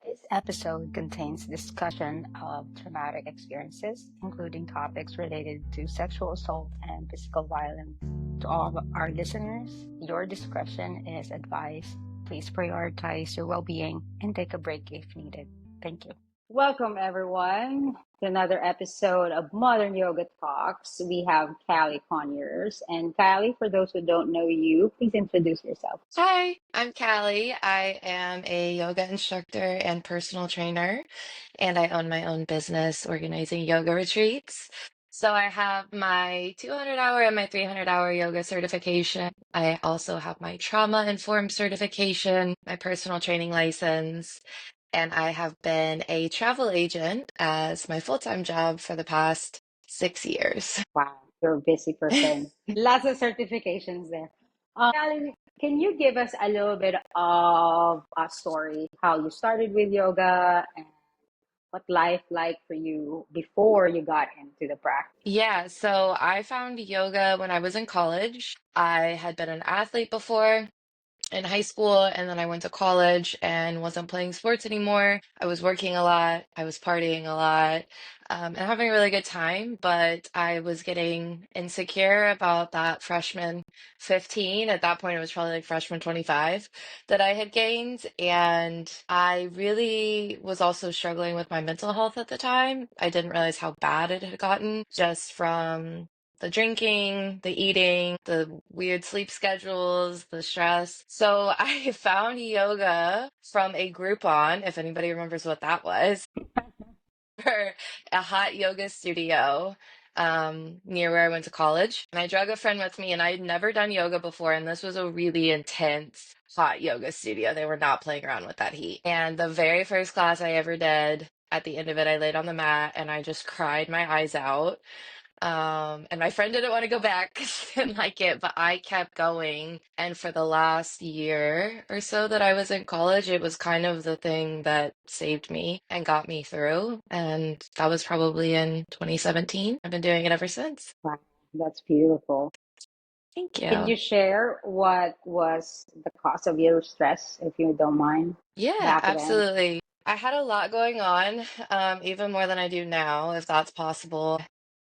This episode contains discussion of traumatic experiences, including topics related to sexual assault and physical violence. To all of our listeners, your discretion is advised. Please prioritize your well being and take a break if needed. Thank you. Welcome, everyone, to another episode of Modern Yoga Talks. We have Callie Conyers. And Callie, for those who don't know you, please introduce yourself. Hi, I'm Callie. I am a yoga instructor and personal trainer, and I own my own business organizing yoga retreats. So I have my 200-hour and my 300-hour yoga certification. I also have my trauma-informed certification, my personal training license, and I have been a travel agent as my full-time job for the past 6 years. Wow, you're a busy person. Lots of certifications there. Callie, can you give us a little bit of a story, how you started with yoga and what life like for you before you got into the practice? Yeah, so I found yoga when I was in college. I had been an athlete before in high school, and then I went to college and wasn't playing sports anymore. I was working a lot, I was partying a lot, and having a really good time, but I was getting insecure about that freshman 15. At that point, it was probably like freshman 25 that I had gained. And I really was also struggling with my mental health at the time. I didn't realize how bad it had gotten just from the drinking, the eating, the weird sleep schedules, the stress. So I found yoga from a Groupon, if anybody remembers what that was, for a hot yoga studio near where I went to college. And I drug a friend with me, and I had never done yoga before, and this was a really intense hot yoga studio. They were not playing around with that heat. And the very first class I ever did, at the end of it, I laid on the mat and I just cried my eyes out. And my friend didn't want to go back 'cause she didn't like it, but I kept going. And for the last year or so that I was in college, it was kind of the thing that saved me and got me through. And that was probably in 2017. I've been doing it ever since. Wow, that's beautiful. Thank Can you. you share what was the cause of your stress, if you don't mind, Yeah, back then? absolutely. I had a lot going on, even more than I do now, if that's possible.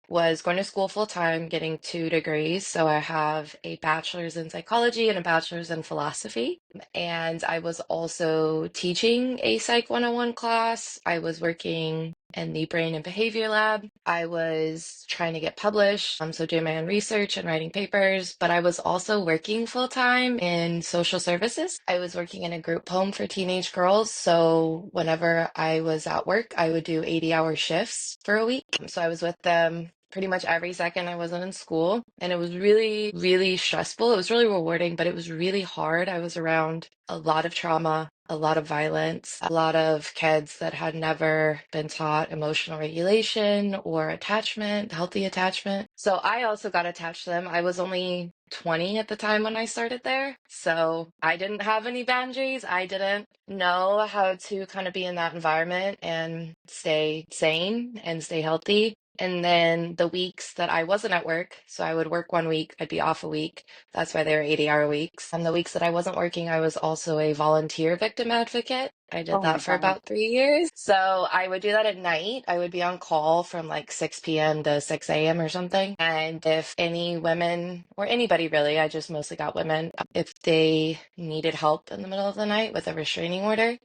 Was going to school full time, getting 2 degrees. So I have a bachelor's in psychology and a bachelor's in philosophy. And I was also teaching a Psych 101 class. I was working in the brain and behavior lab. I was trying to get published, so doing my own research and writing papers, but I was also working full time in social services. I was working in a group home for teenage girls. So whenever I was at work, I would do 80-hour shifts for a week. So I was with them pretty much every second I wasn't in school. And it was really, really stressful. It was really rewarding, but it was really hard. I was around a lot of trauma, a lot of violence, a lot of kids that had never been taught emotional regulation or attachment, healthy attachment. So I also got attached to them. I was only 20 at the time when I started there. So I didn't have any boundaries. I didn't know how to kind of be in that environment and stay sane and stay healthy. And then the weeks that I wasn't at work, so I would work one week, I'd be off a week. That's why they were 80-hour weeks. And the weeks that I wasn't working, I was also a volunteer victim advocate. I did Oh my that for God. about 3 years. So I would do that at night. I would be on call from like 6 p.m. to 6 a.m. or something. And if any women, or anybody really, I just mostly got women, if they needed help in the middle of the night with a restraining order,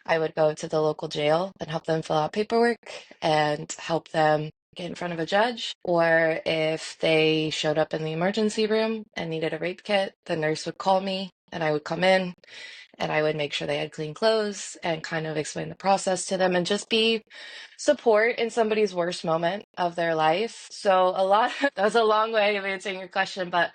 I would go to the local jail and help them fill out paperwork and help them get in front of a judge. Or if they showed up in the emergency room and needed a rape kit, the nurse would call me and I would come in and I would make sure they had clean clothes and kind of explain the process to them and just be support in somebody's worst moment of their life. So that was a long way of answering your question, but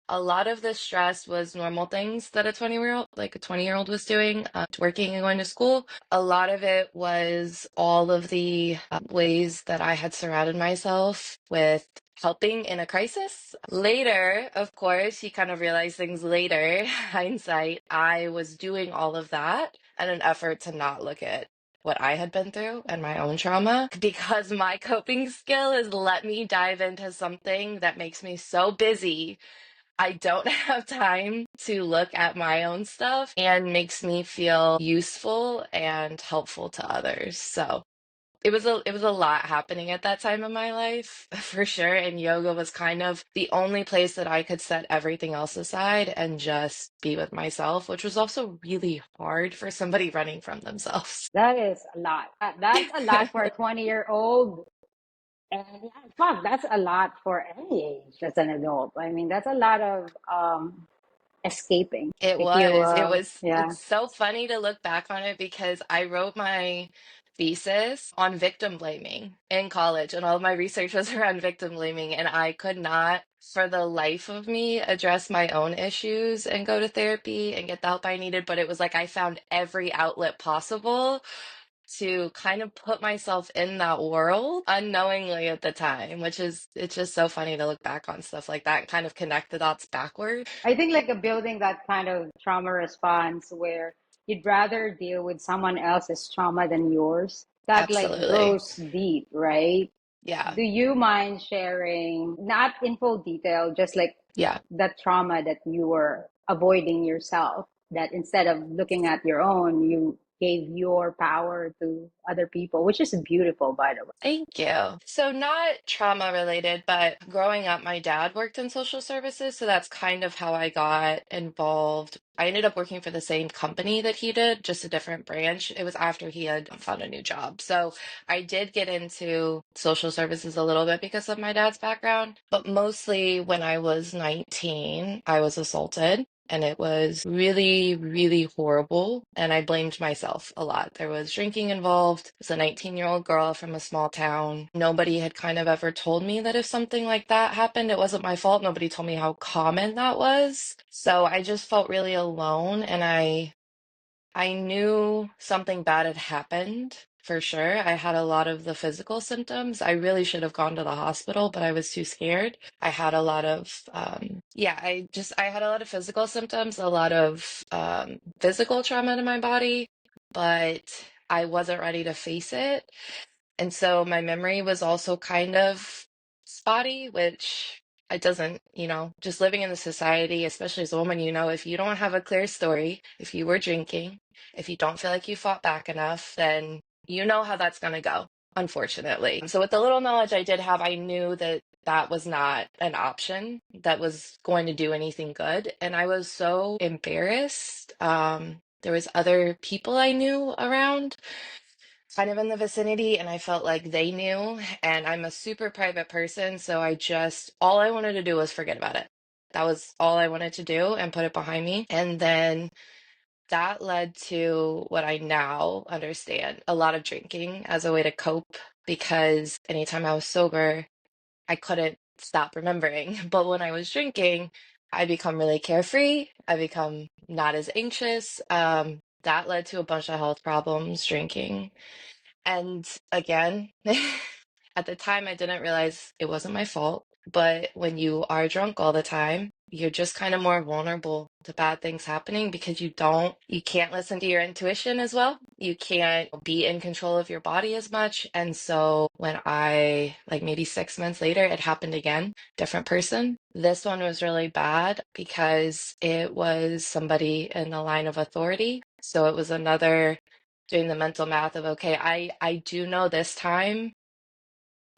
a lot of the stress was normal things that a 20-year-old was doing, working and going to school. A lot of it was all of the ways that I had surrounded myself with helping in a crisis. Later, of course, you kind of realize things later, hindsight. I was doing all of that in an effort to not look at what I had been through and my own trauma because my coping skill is let me dive into something that makes me so busy I don't have time to look at my own stuff and makes me feel useful and helpful to others. So it was a lot happening at that time in my life for sure. And yoga was kind of the only place that I could set everything else aside and just be with myself, which was also really hard for somebody running from themselves. That is a lot. That's a lot for a 20-year-old. And yeah, fuck, that's a lot for any age as an adult. I mean, that's a lot of escaping. It If you, was. It was. yeah. It's so funny to look back on it because I wrote my thesis on victim blaming in college, and all of my research was around victim blaming, and I could not, for the life of me, address my own issues and go to therapy and get the help I needed. But it was like I found every outlet possible to kind of put myself in that world unknowingly at the time, which is, it's just so funny to look back on stuff like that and kind of connect the dots backward. I think like a building that kind of trauma response where you'd rather deal with someone else's trauma than yours. That like Absolutely. goes deep, right? Yeah. Do you mind sharing, not in full detail, just like Yeah. the trauma that you were avoiding yourself, that instead of looking at your own, you gave your power to other people, which is beautiful, by the way. Thank you. So, not trauma related, but growing up, my dad worked in social services. So, that's kind of how I got involved. I ended up working for the same company that he did, just a different branch. It was after he had found a new job. So, I did get into social services a little bit because of my dad's background. But mostly when I was 19, I was assaulted. And it was really, really horrible. And I blamed myself a lot. There was drinking involved. I was a 19-year-old girl from a small town. Nobody had kind of ever told me that if something like that happened, it wasn't my fault. Nobody told me how common that was. So I just felt really alone. And I knew something bad had happened for sure. I had a lot of the physical symptoms. I really should have gone to the hospital, but I was too scared. I had a lot of, yeah, I had a lot of physical symptoms, a lot of physical trauma to my body, but I wasn't ready to face it. And so my memory was also kind of spotty, which it doesn't, just living in the society, especially as a woman, if you don't have a clear story, if you were drinking, if you don't feel like you fought back enough, then you know how that's going to go, unfortunately. So with the little knowledge I did have, I knew that that was not an option that was going to do anything good. And I was so embarrassed. There was other people I knew around kind of in the vicinity, and I felt like they knew. And I'm a super private person, so all I wanted to do was forget about it. That was all I wanted to do and put it behind me. And then that led to what I now understand, a lot of drinking as a way to cope, because anytime I was sober, I couldn't stop remembering. But when I was drinking, I become really carefree. I become not as anxious. That led to a bunch of health problems, drinking. And again, at the time, I didn't realize it wasn't my fault. But when you are drunk all the time, you're just kind of more vulnerable to bad things happening because you can't listen to your intuition as well. You can't be in control of your body as much. And so when like maybe 6 months later, it happened again, different person. This one was really bad because it was somebody in the line of authority. So it was another doing the mental math of, okay, I do know this time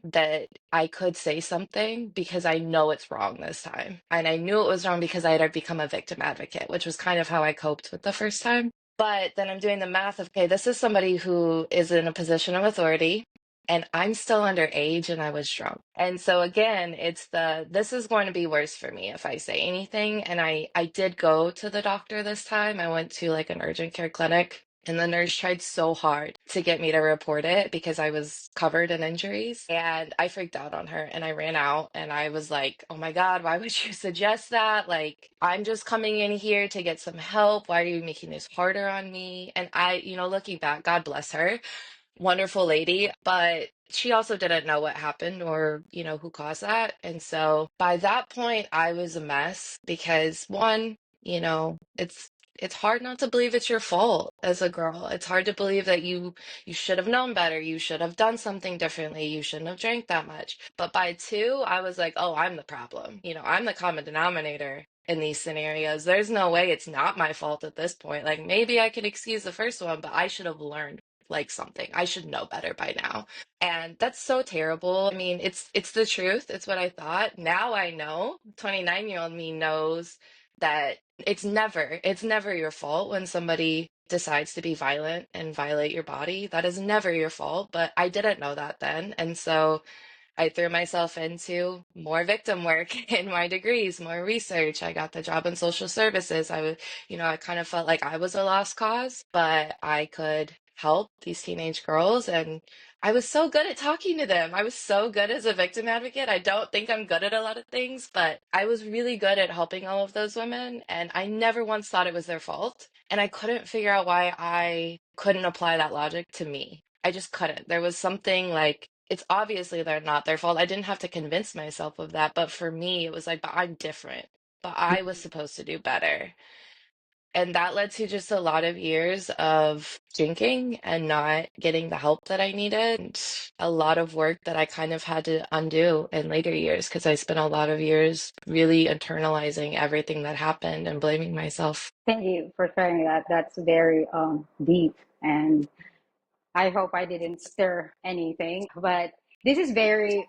that I could say something because I know it's wrong this time. And I knew it was wrong because I had become a victim advocate, which was kind of how I coped with the first time. But then I'm doing the math of, okay, this is somebody who is in a position of authority and I'm still underage and I was drunk. And so again, this is going to be worse for me if I say anything. And I did go to the doctor this time. I went to like an urgent care clinic. And the nurse tried so hard to get me to report it because I was covered in injuries. And I freaked out on her and I ran out and I was like, oh my God, why would you suggest that? Like, I'm just coming in here to get some help. Why are you making this harder on me? And looking back, God bless her, wonderful lady, but she also didn't know what happened or, who caused that. And so by that point, I was a mess because one, it's it's hard not to believe it's your fault as a girl. It's hard to believe that you should have known better. You should have done something differently. You shouldn't have drank that much. But by two, I was like, oh, I'm the problem. I'm the common denominator in these scenarios. There's no way it's not my fault at this point. Like maybe I can excuse the first one, but I should have learned like something. I should know better by now. And that's so terrible. I mean, it's the truth. It's what I thought. Now I know. 29-year-old me knows that it's never your fault when somebody decides to be violent and violate your body. That is never your fault, but I didn't know that then. And so I threw myself into more victim work in my degrees, more research. I got the job in social services. I kind of felt like I was a lost cause, but I could help these teenage girls. And I was so good at talking to them. I was so good as a victim advocate. I don't think I'm good at a lot of things, but I was really good at helping all of those women. And I never once thought it was their fault. And I couldn't figure out why I couldn't apply that logic to me. I just couldn't. There was something like, it's obviously they're not their fault. I didn't have to convince myself of that. But for me, it was like, but I'm different. But I was supposed to do better. And that led to just a lot of years of drinking and not getting the help that I needed. And a lot of work that I kind of had to undo in later years because I spent a lot of years really internalizing everything that happened and blaming myself. Thank you for sharing that. That's very deep, and I hope I didn't stir anything. But this is very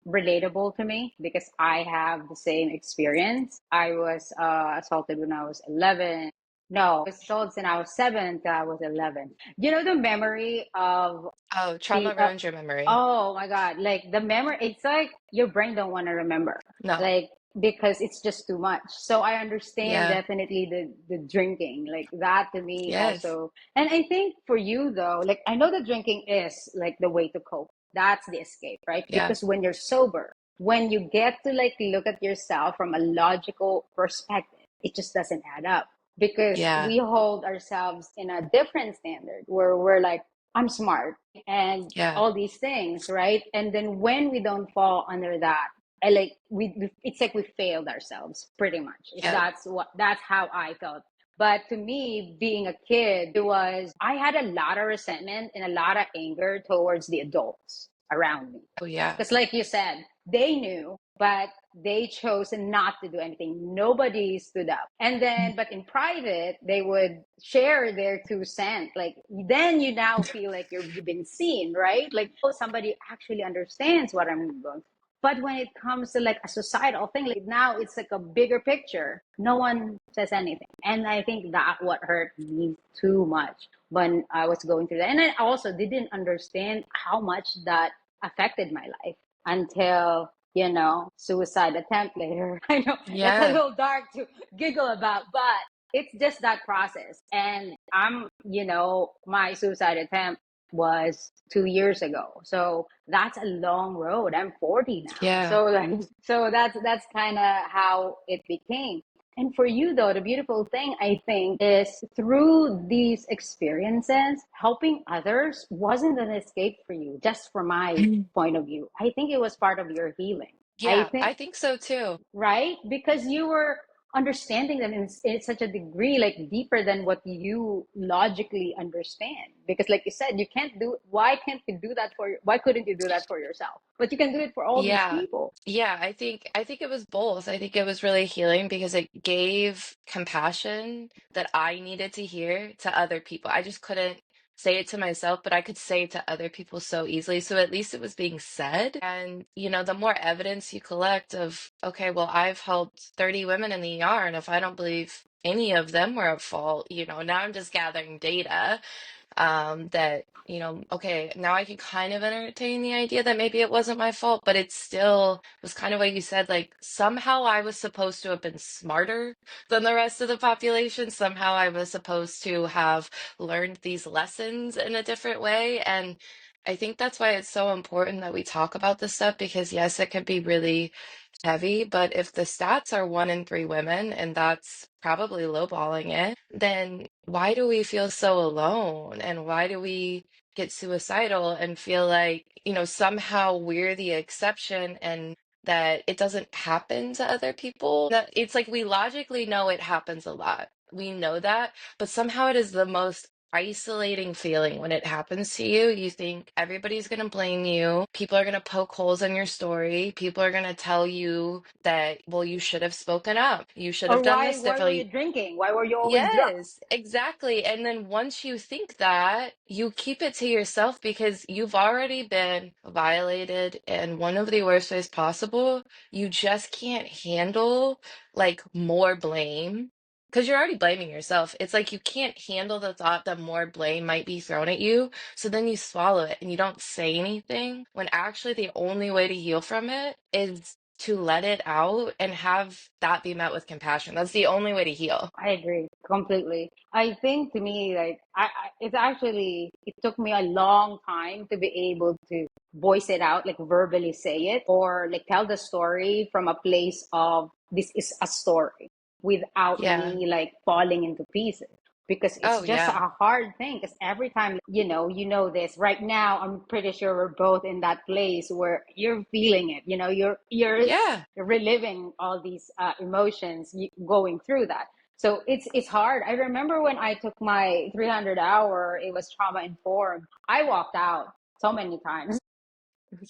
relatable to me because I have the same experience. I was assaulted when I was 11. No, I was assaulted when I was 7 till I was 11. You know, the memory of Oh, the trauma ruins your memory. oh my God, like the memory, it's like your brain don't want to remember, No. like because it's just too much. So I understand Yeah. definitely the drinking, like that to me Yes. also. And I think for you though, like I know that drinking is like the way to cope. That's the escape, right? Yeah. Because when you're sober, when you get to like look at yourself from a logical perspective, it just doesn't add up because Yeah. we hold ourselves in a different standard where we're like, I'm smart and Yeah. all these things, right? And then when we don't fall under that, I like we it's like we failed ourselves pretty much. Yeah. That's how I felt. But to me, being a kid, it was I had a lot of resentment and a lot of anger towards the adults around me. Oh, yeah. Because like you said, they knew, but they chose not to do anything. Nobody stood up. And then, but in private, they would share their 2 cents. Like, then you now feel like you've been seen, right? Like, oh, somebody actually understands what I'm going through. But when it comes to like a societal thing, like now it's like a bigger picture. No one says anything. And I think that what hurt me too much when I was going through that. And I also didn't understand how much that affected my life until suicide attempt later. I know that's a Yeah. little dark to giggle about, but it's just that process. And my suicide attempt was 2 years ago, so that's a long road. I'm 40 now, Yeah. so like, so that's kind of how it became. And for you, though, the beautiful thing I think is through these experiences, helping others wasn't an escape for you, just from my point of view. I think it was part of your healing. I Yeah, think, I think so too. right? Because you were understanding them in such a degree, like deeper than what you logically understand. Because, like you said, why couldn't you do that for yourself? But you can do it for all these Yeah. people. Yeah, I think it was both. I think it was really healing because it gave compassion that I needed to hear to other people. I just couldn't say it to myself, but I could say it to other people so easily. So at least it was being said. And, the more evidence you collect of, okay, well, I've helped 30 women in the ER, and if I don't believe any of them were at fault, now I'm just gathering data. That, okay, now I can kind of entertain the idea that maybe it wasn't my fault, but it still was kind of what you said, like somehow I was supposed to have been smarter than the rest of the population. Somehow I was supposed to have learned these lessons in a different way. And I think that's why it's so important that we talk about this stuff because, yes, it can be really heavy, but if the stats are 1 in 3 women, and that's probably lowballing it, then why do we feel so alone? And why do we get suicidal and feel like, somehow we're the exception and that it doesn't happen to other people? That it's like we logically know it happens a lot. We know that, but somehow it is the most isolating feeling when it happens to you. You think everybody's going to blame you. People are going to poke holes in your story. People are going to tell you that, well, you should have spoken up. You should have Or done why this were you differently. drinking? Why were you always drunk? Yes, exactly. And then once you think that, you keep it to yourself because you've already been violated in one of the worst ways possible. You just can't handle like more blame because you're already blaming yourself. It's like you can't handle the thought that more blame might be thrown at you. So then you swallow it and you don't say anything when actually the only way to heal from it is to let it out and have that be met with compassion. That's the only way to heal. I agree completely. I think to me, like, it's actually, it took me a long time to be able to voice it out, like verbally say it, or like tell the story from a place of this is a story without Yeah. me like falling into pieces. Because it's Oh, just yeah. a hard thing. Because every time, this right now, I'm pretty sure we're both in that place where you're feeling it. Yeah. You're reliving all these emotions going through that. So it's hard. I remember when I took my 300 hour, it was trauma informed. I walked out so many times.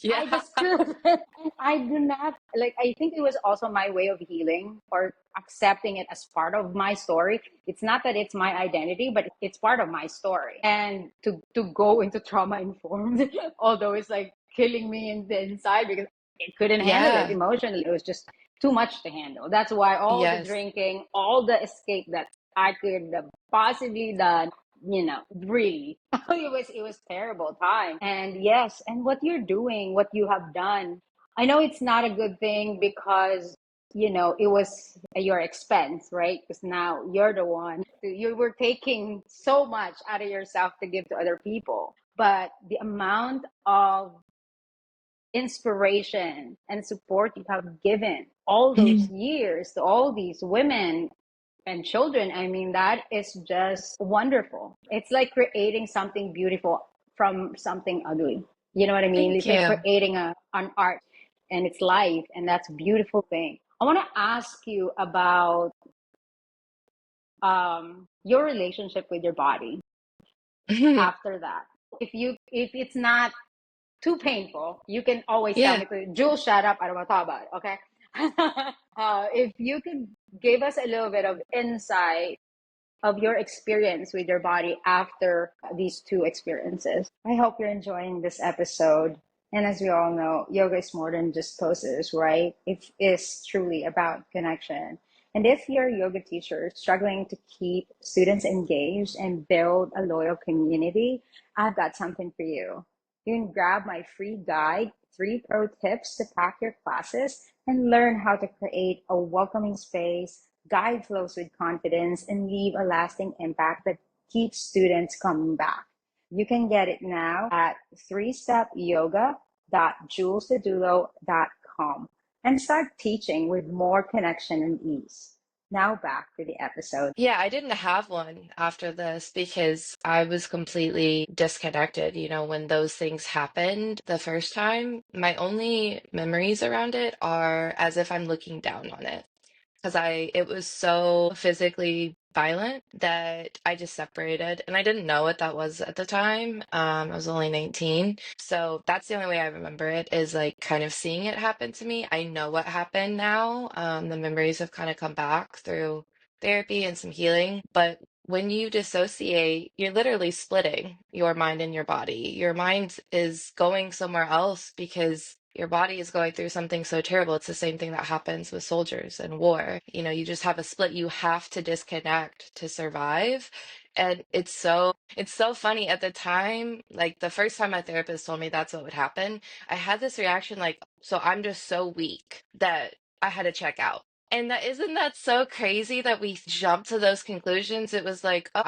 Yeah. I just couldn't. And I do not like, I think it was also my way of healing or accepting it as part of my story. It's not that it's my identity, but it's part of my story. And to go into trauma informed, although it's like killing me in the inside because it couldn't handle it Yeah. emotionally. It was just too much to handle. That's why all the Yes. drinking, all the escape that I could have possibly done, really, it was terrible time. And yes, and what you're doing, what you have done, I know it's not a good thing because it was at your expense, right? Because now you're the one, you were taking so much out of yourself to give to other people, but the amount of inspiration and support you have given all those Mhm. years to all these women and children, I mean, that is just wonderful. It's like creating something beautiful from something ugly. You know what I mean? Thank It's like you. creating an art and it's life, and that's a beautiful thing. I want to ask you about your relationship with your body after that. If it's not too painful, you can always tell Yeah. me to Jules, shut up. I don't want to talk about it. Okay. If you could give us a little bit of insight of your experience with your body after these two experiences. I hope you're enjoying this episode. And as we all know, yoga is more than just poses, right? It is truly about connection. And if you're a yoga teacher struggling to keep students engaged and build a loyal community, I've got something for you. You can grab my free guide, 3 pro tips to pack your classes and learn how to create a welcoming space, guide flows with confidence, and leave a lasting impact that keeps students coming back. You can get it now at 3stepyoga.julesadulo.com and start teaching with more connection and ease. Now back to the episode. Yeah, I didn't have one after this because I was completely disconnected. When those things happened the first time, my only memories around it are as if I'm looking down on it. Because it was so physically violent that I just separated, and I didn't know what that was at the time. I was only 19, so that's the only way I remember it is like kind of seeing it happen to me. I know what happened now. The memories have kind of come back through therapy and some healing, but when you dissociate, you're literally splitting your mind and your body. Your mind is going somewhere else because your body is going through something so terrible. It's the same thing that happens with soldiers and war. You just have a split. You have to disconnect to survive. And it's so funny at the time, like the first time my therapist told me that's what would happen, I had this reaction like, so I'm just so weak that I had to check out. And that isn't that so crazy that we jump to those conclusions? It was like, oh,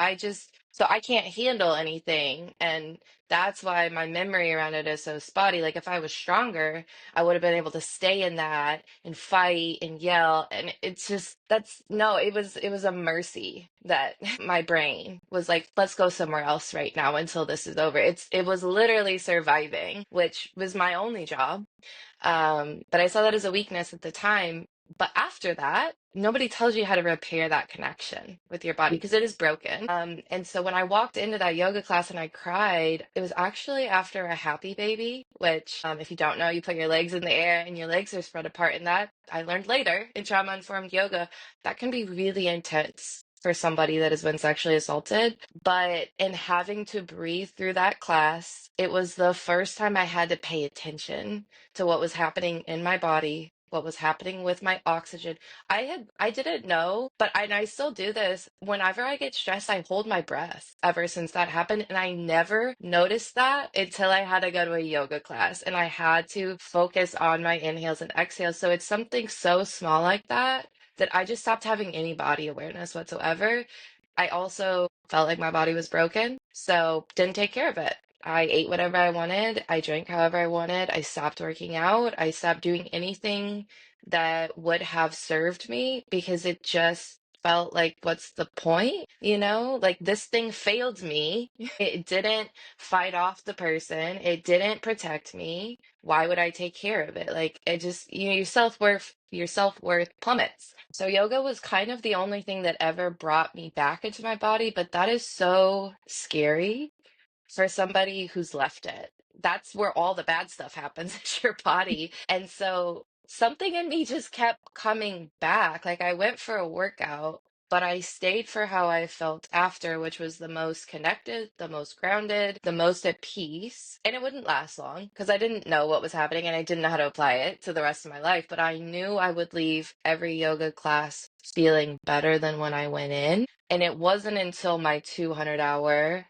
so I can't handle anything. And that's why my memory around it is so spotty. Like if I was stronger, I would have been able to stay in that and fight and yell. And it's just that's no, it was a mercy that my brain was like, let's go somewhere else right now until this is over. It was literally surviving, which was my only job. But I saw that as a weakness at the time. But after that, nobody tells you how to repair that connection with your body because it is broken. And so when I walked into that yoga class and I cried, it was actually after a happy baby, which, if you don't know, you put your legs in the air and your legs are spread apart. And that I learned later in trauma informed yoga, that can be really intense for somebody that has been sexually assaulted. But in having to breathe through that class, it was the first time I had to pay attention to what was happening in my body, what was happening with my oxygen. I didn't know, but and I still do this. Whenever I get stressed, I hold my breath ever since that happened. And I never noticed that until I had to go to a yoga class and I had to focus on my inhales and exhales. So it's something so small like that that I just stopped having any body awareness whatsoever. I also felt like my body was broken, so didn't take care of it. I ate whatever I wanted. I drank however I wanted. I stopped working out. I stopped doing anything that would have served me because it just felt like, what's the point? You know, like this thing failed me. It didn't fight off the person, it didn't protect me. Why would I take care of it? Like, it just, your self worth plummets. So yoga was kind of the only thing that ever brought me back into my body, but that is so scary for somebody who's left it. That's where all the bad stuff happens is your body. And so something in me just kept coming back. Like I went for a workout, but I stayed for how I felt after, which was the most connected, the most grounded, the most at peace. And it wouldn't last long because I didn't know what was happening and I didn't know how to apply it to the rest of my life. But I knew I would leave every yoga class feeling better than when I went in. And it wasn't until my 200 hour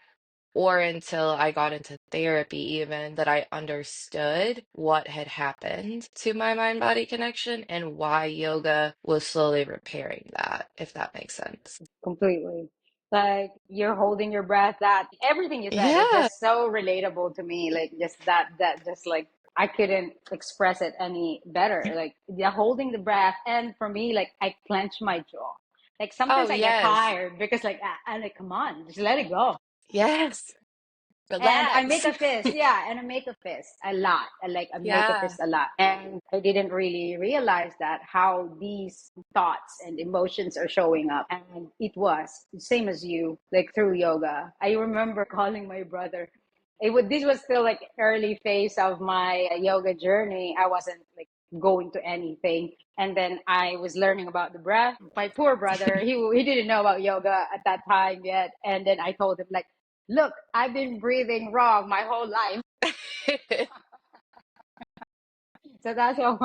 or until I got into therapy, even that I understood what had happened to my mind body connection and why yoga was slowly repairing that, if that makes sense. Completely. Like you're holding your breath. That everything you said is Yeah. just so relatable to me. Like just that just like I couldn't express it any better. Like yeah, holding the breath, and for me, like I clench my jaw. Like Oh, sometimes I get yes. tired because like I'm like, come on, just let it go. Yes. And I make Relax. a fist, yeah, and I make a fist a lot. I make a Yeah. fist a lot. And I didn't really realize that how these thoughts and emotions are showing up. And it was the same as you, like through yoga. I remember calling my brother. This was still like early phase of my yoga journey. I wasn't like going to anything. And then I was learning about the breath. My poor brother, he didn't know about yoga at that time yet. And then I told him like, look, I've been breathing wrong my whole life. So that's all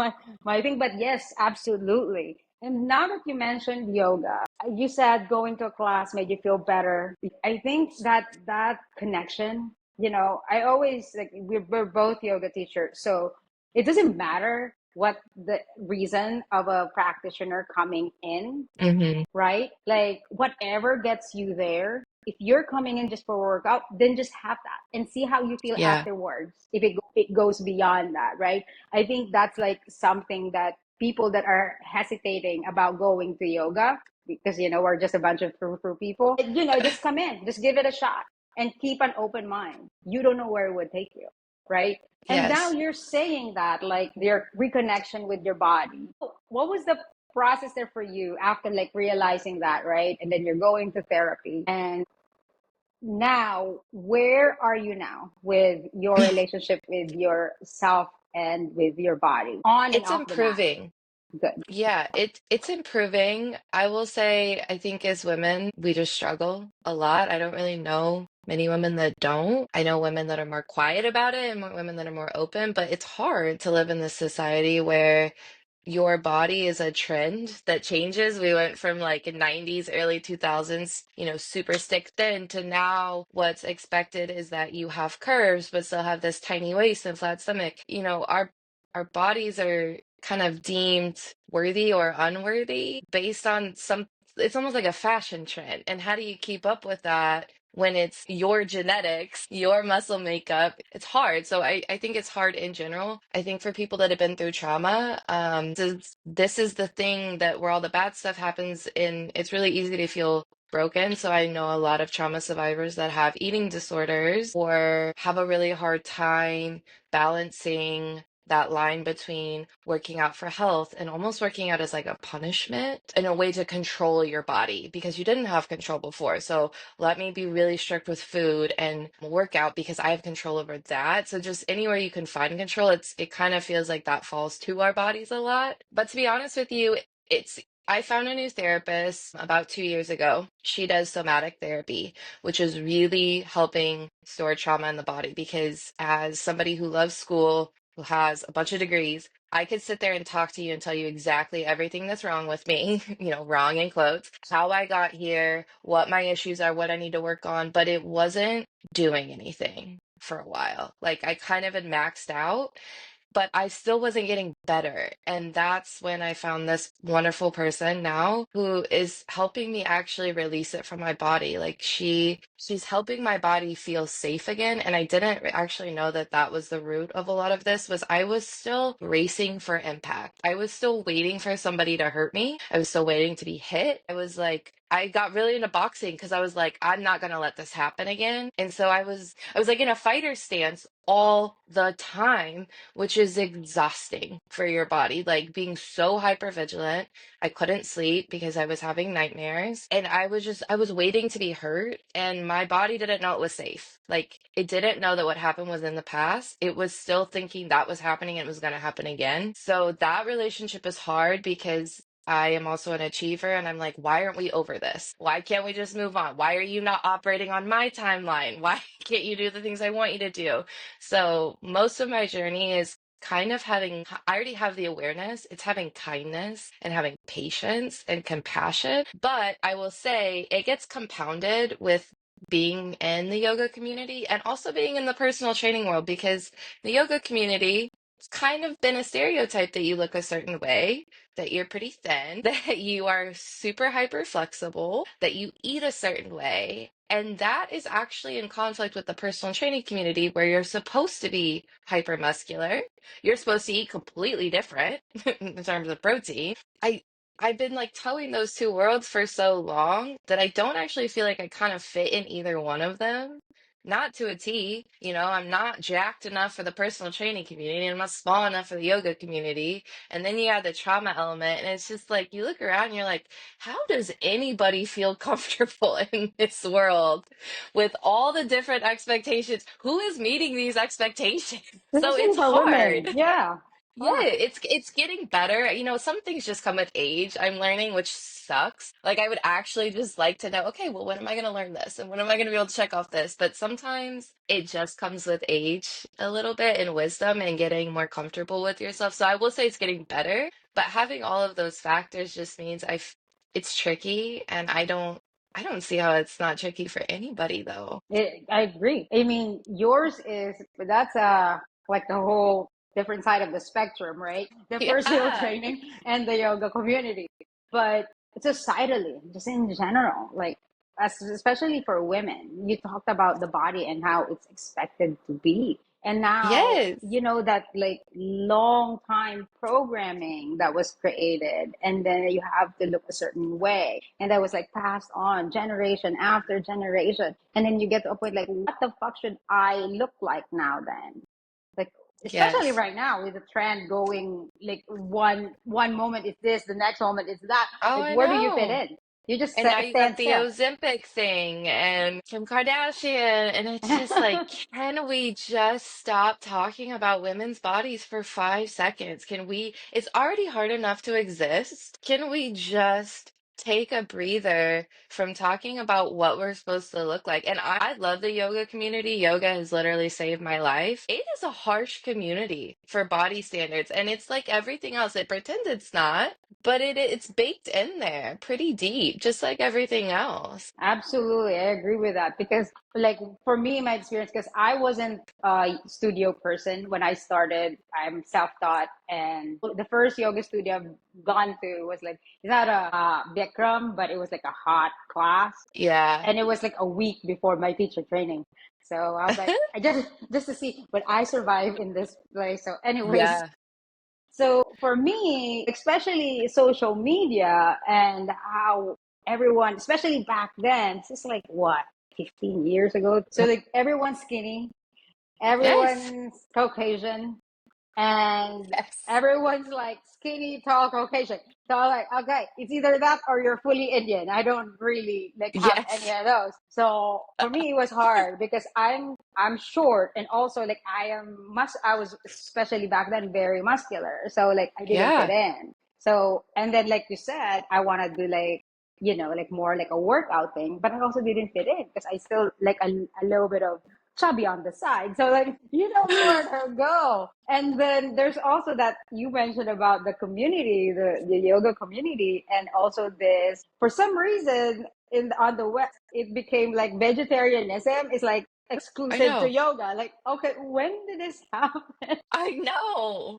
my thing. But yes, absolutely. And now that you mentioned yoga, you said going to a class made you feel better. I think that connection, I always like we're both yoga teachers. So it doesn't matter what the reason of a practitioner coming in, Hmm. right? Like whatever gets you there. If you're coming in just for a workout, then just have that and see how you feel Yeah. afterwards. If it goes beyond that, right? I think that's like something that people that are hesitating about going to yoga because we're just a bunch of frou people. Just come in, just give it a shot, and keep an open mind. You don't know where it would take you, right? And now Yes. you're saying that like your reconnection with your body. What was the process there for you after like realizing that, right? And then you're going to therapy. And now, where are you now with your relationship with yourself and with your body on and It's off the mat? improving. Good. Yeah, it's improving. I will say, I think as women, we just struggle a lot. I don't really know many women that don't. I know women that are more quiet about it and more women that are more open, but it's hard to live in this society where your body is a trend that changes. We went from like in 90s, early 2000s, super stick thin to now what's expected is that you have curves but still have this tiny waist and flat stomach. Our bodies are kind of deemed worthy or unworthy based on it's almost like a fashion trend. And how do you keep up with that when it's your genetics, your muscle makeup? It's hard. So I think it's hard in general. I think for people that have been through trauma, this is the thing that where all the bad stuff happens and it's really easy to feel broken. So I know a lot of trauma survivors that have eating disorders or have a really hard time balancing that line between working out for health and almost working out as like a punishment in a way to control your body because you didn't have control before. So let me be really strict with food and work out because I have control over that. So just anywhere you can find control, it kind of feels like that falls to our bodies a lot. But to be honest with you, it's I found a new therapist about 2 years ago. She does somatic therapy, which is really helping store trauma in the body because as somebody who loves school, who has a bunch of degrees, I could sit there and talk to you and tell you exactly everything that's wrong with me, wrong in quotes, how I got here, what my issues are, what I need to work on, but it wasn't doing anything for a while. Like I kind of had maxed out, but I still wasn't getting better. And that's when I found this wonderful person now who is helping me actually release it from my body. Like she's helping my body feel safe again. And I didn't actually know that that was the root of a lot of this was I was still racing for impact. I was still waiting for somebody to hurt me. I was still waiting to be hit. I was like I got really into boxing because I was like, I'm not gonna let this happen again. And so I was like in a fighter stance all the time, which is exhausting for your body. Like being so hyper vigilant. I couldn't sleep because I was having nightmares. And I was waiting to be hurt. And my body didn't know it was safe. Like it didn't know that what happened was in the past. It was still thinking that was happening and it was going to happen again. So that relationship is hard because I am also an achiever and I'm like, why aren't we over this? Why can't we just move on? Why are you not operating on my timeline? Why can't you do the things I want you to do? So most of my journey is kind of I already have the awareness. It's having kindness and having patience and compassion. But I will say it gets compounded with being in the yoga community and also being in the personal training world because the yoga community, it's kind of been a stereotype that you look a certain way, that you're pretty thin, that you are super hyper flexible, that you eat a certain way. And that is actually in conflict with the personal training community where you're supposed to be hyper muscular. You're supposed to eat completely different in terms of protein. I I've been like towing those two worlds for so long that I don't actually feel like I kind of fit in either one of them. Not to a T, I'm not jacked enough for the personal training community, and I'm not small enough for the yoga community. And then you add the trauma element, and it's just like you look around and you're like, how does anybody feel comfortable in this world with all the different expectations? Who is meeting these expectations? So Especially it's for women. hard. Yeah. Yeah, Oh, it's getting better. Some things just come with age. I'm learning, which sucks. Like I would actually just like to know, okay, well, when am I going to learn this? And when am I going to be able to check off this? But sometimes it just comes with age a little bit and wisdom and getting more comfortable with yourself. So I will say it's getting better, but having all of those factors just means it's tricky and I don't see how it's not tricky for anybody though. I agree. I mean, yours is, that's like the whole different side of the spectrum, right? The personal Yeah. training and the yoga community. But societally, just in general, like, especially for women, you talked about the body and how it's expected to be. And now, Yes. that like long time programming that was created, and then you have to look a certain way, and that was like passed on generation after generation. And then you get to a point like, what the fuck should I look like now then? Like, especially Yes. right now with the trend going, like one moment is this, the next moment is that. Oh, Like, I where do you fit know. in? You just And now you got stand the still. Ozempic thing and Kim Kardashian. And it's just like, can we just stop talking about women's bodies for 5 seconds? It's already hard enough to exist. Can we just take a breather from talking about what we're supposed to look like? And I love the yoga community. Yoga has literally saved my life. It is a harsh community for body standards. And it's like everything else. It pretends it's not. But it's baked in there pretty deep, just like everything else. Absolutely, I agree with that because, like, for me, my experience, because I wasn't a studio person when I started. I'm self-taught, and the first yoga studio I've gone to was like, it's not a Bikram, but it was like a hot class, Yeah. and it was like a week before my teacher training. So I was like, I just to see, but I survived in this place. So, anyways, Yeah. so for me, especially social media and how everyone, especially back then, this is like what, 15 years ago. So like everyone's skinny, Yes. everyone's Caucasian, and Yes. everyone's like skinny, tall, Caucasian. So I'm like, okay, it's either that or you're fully Indian. I don't really like have any Yes. of those. So for me, it was hard because I'm short, and also like I was especially back then very muscular. So like I didn't fit Yeah. in. So and then like you said, I want to do like like more like a workout thing, but I also didn't fit in because I still like a little bit of chubby on the side. So like you don't know where to go. And then there's also that you mentioned about the community, the yoga community, and also this for some reason in on the west it became like vegetarianism is like I exclusive to know. yoga. Like, okay, when did this happen? I know.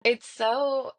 It's so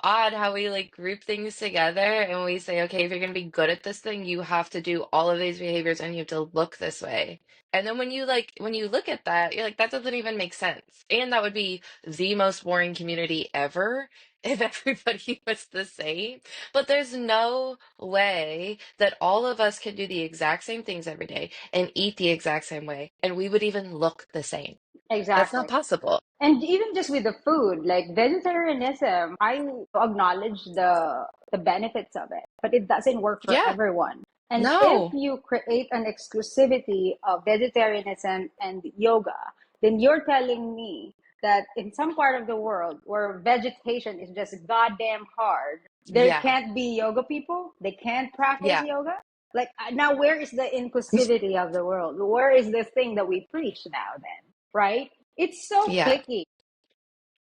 odd how we like group things together and we say, okay, if you're gonna be good at this thing, you have to do all of these behaviors and you have to look this way. And then when you look at that, you're like, that doesn't even make sense. And that would be the most boring community ever if everybody was the same. But there's no way that all of us can do the exact same things every day and eat the exact same way, and we would even look the same. That's not Exactly. possible. And even just with the food, like vegetarianism, I acknowledge the benefits of it, but it doesn't work for Yeah. everyone. And if No. you create an exclusivity of vegetarianism and yoga, then you're telling me that in some part of the world where vegetation is just goddamn hard, there Yeah. can't be yoga people, they can't practice Yeah. yoga. Like now, where is the inclusivity of the world? Where is the thing that we preach now then? Right? It's so Yeah. clicky.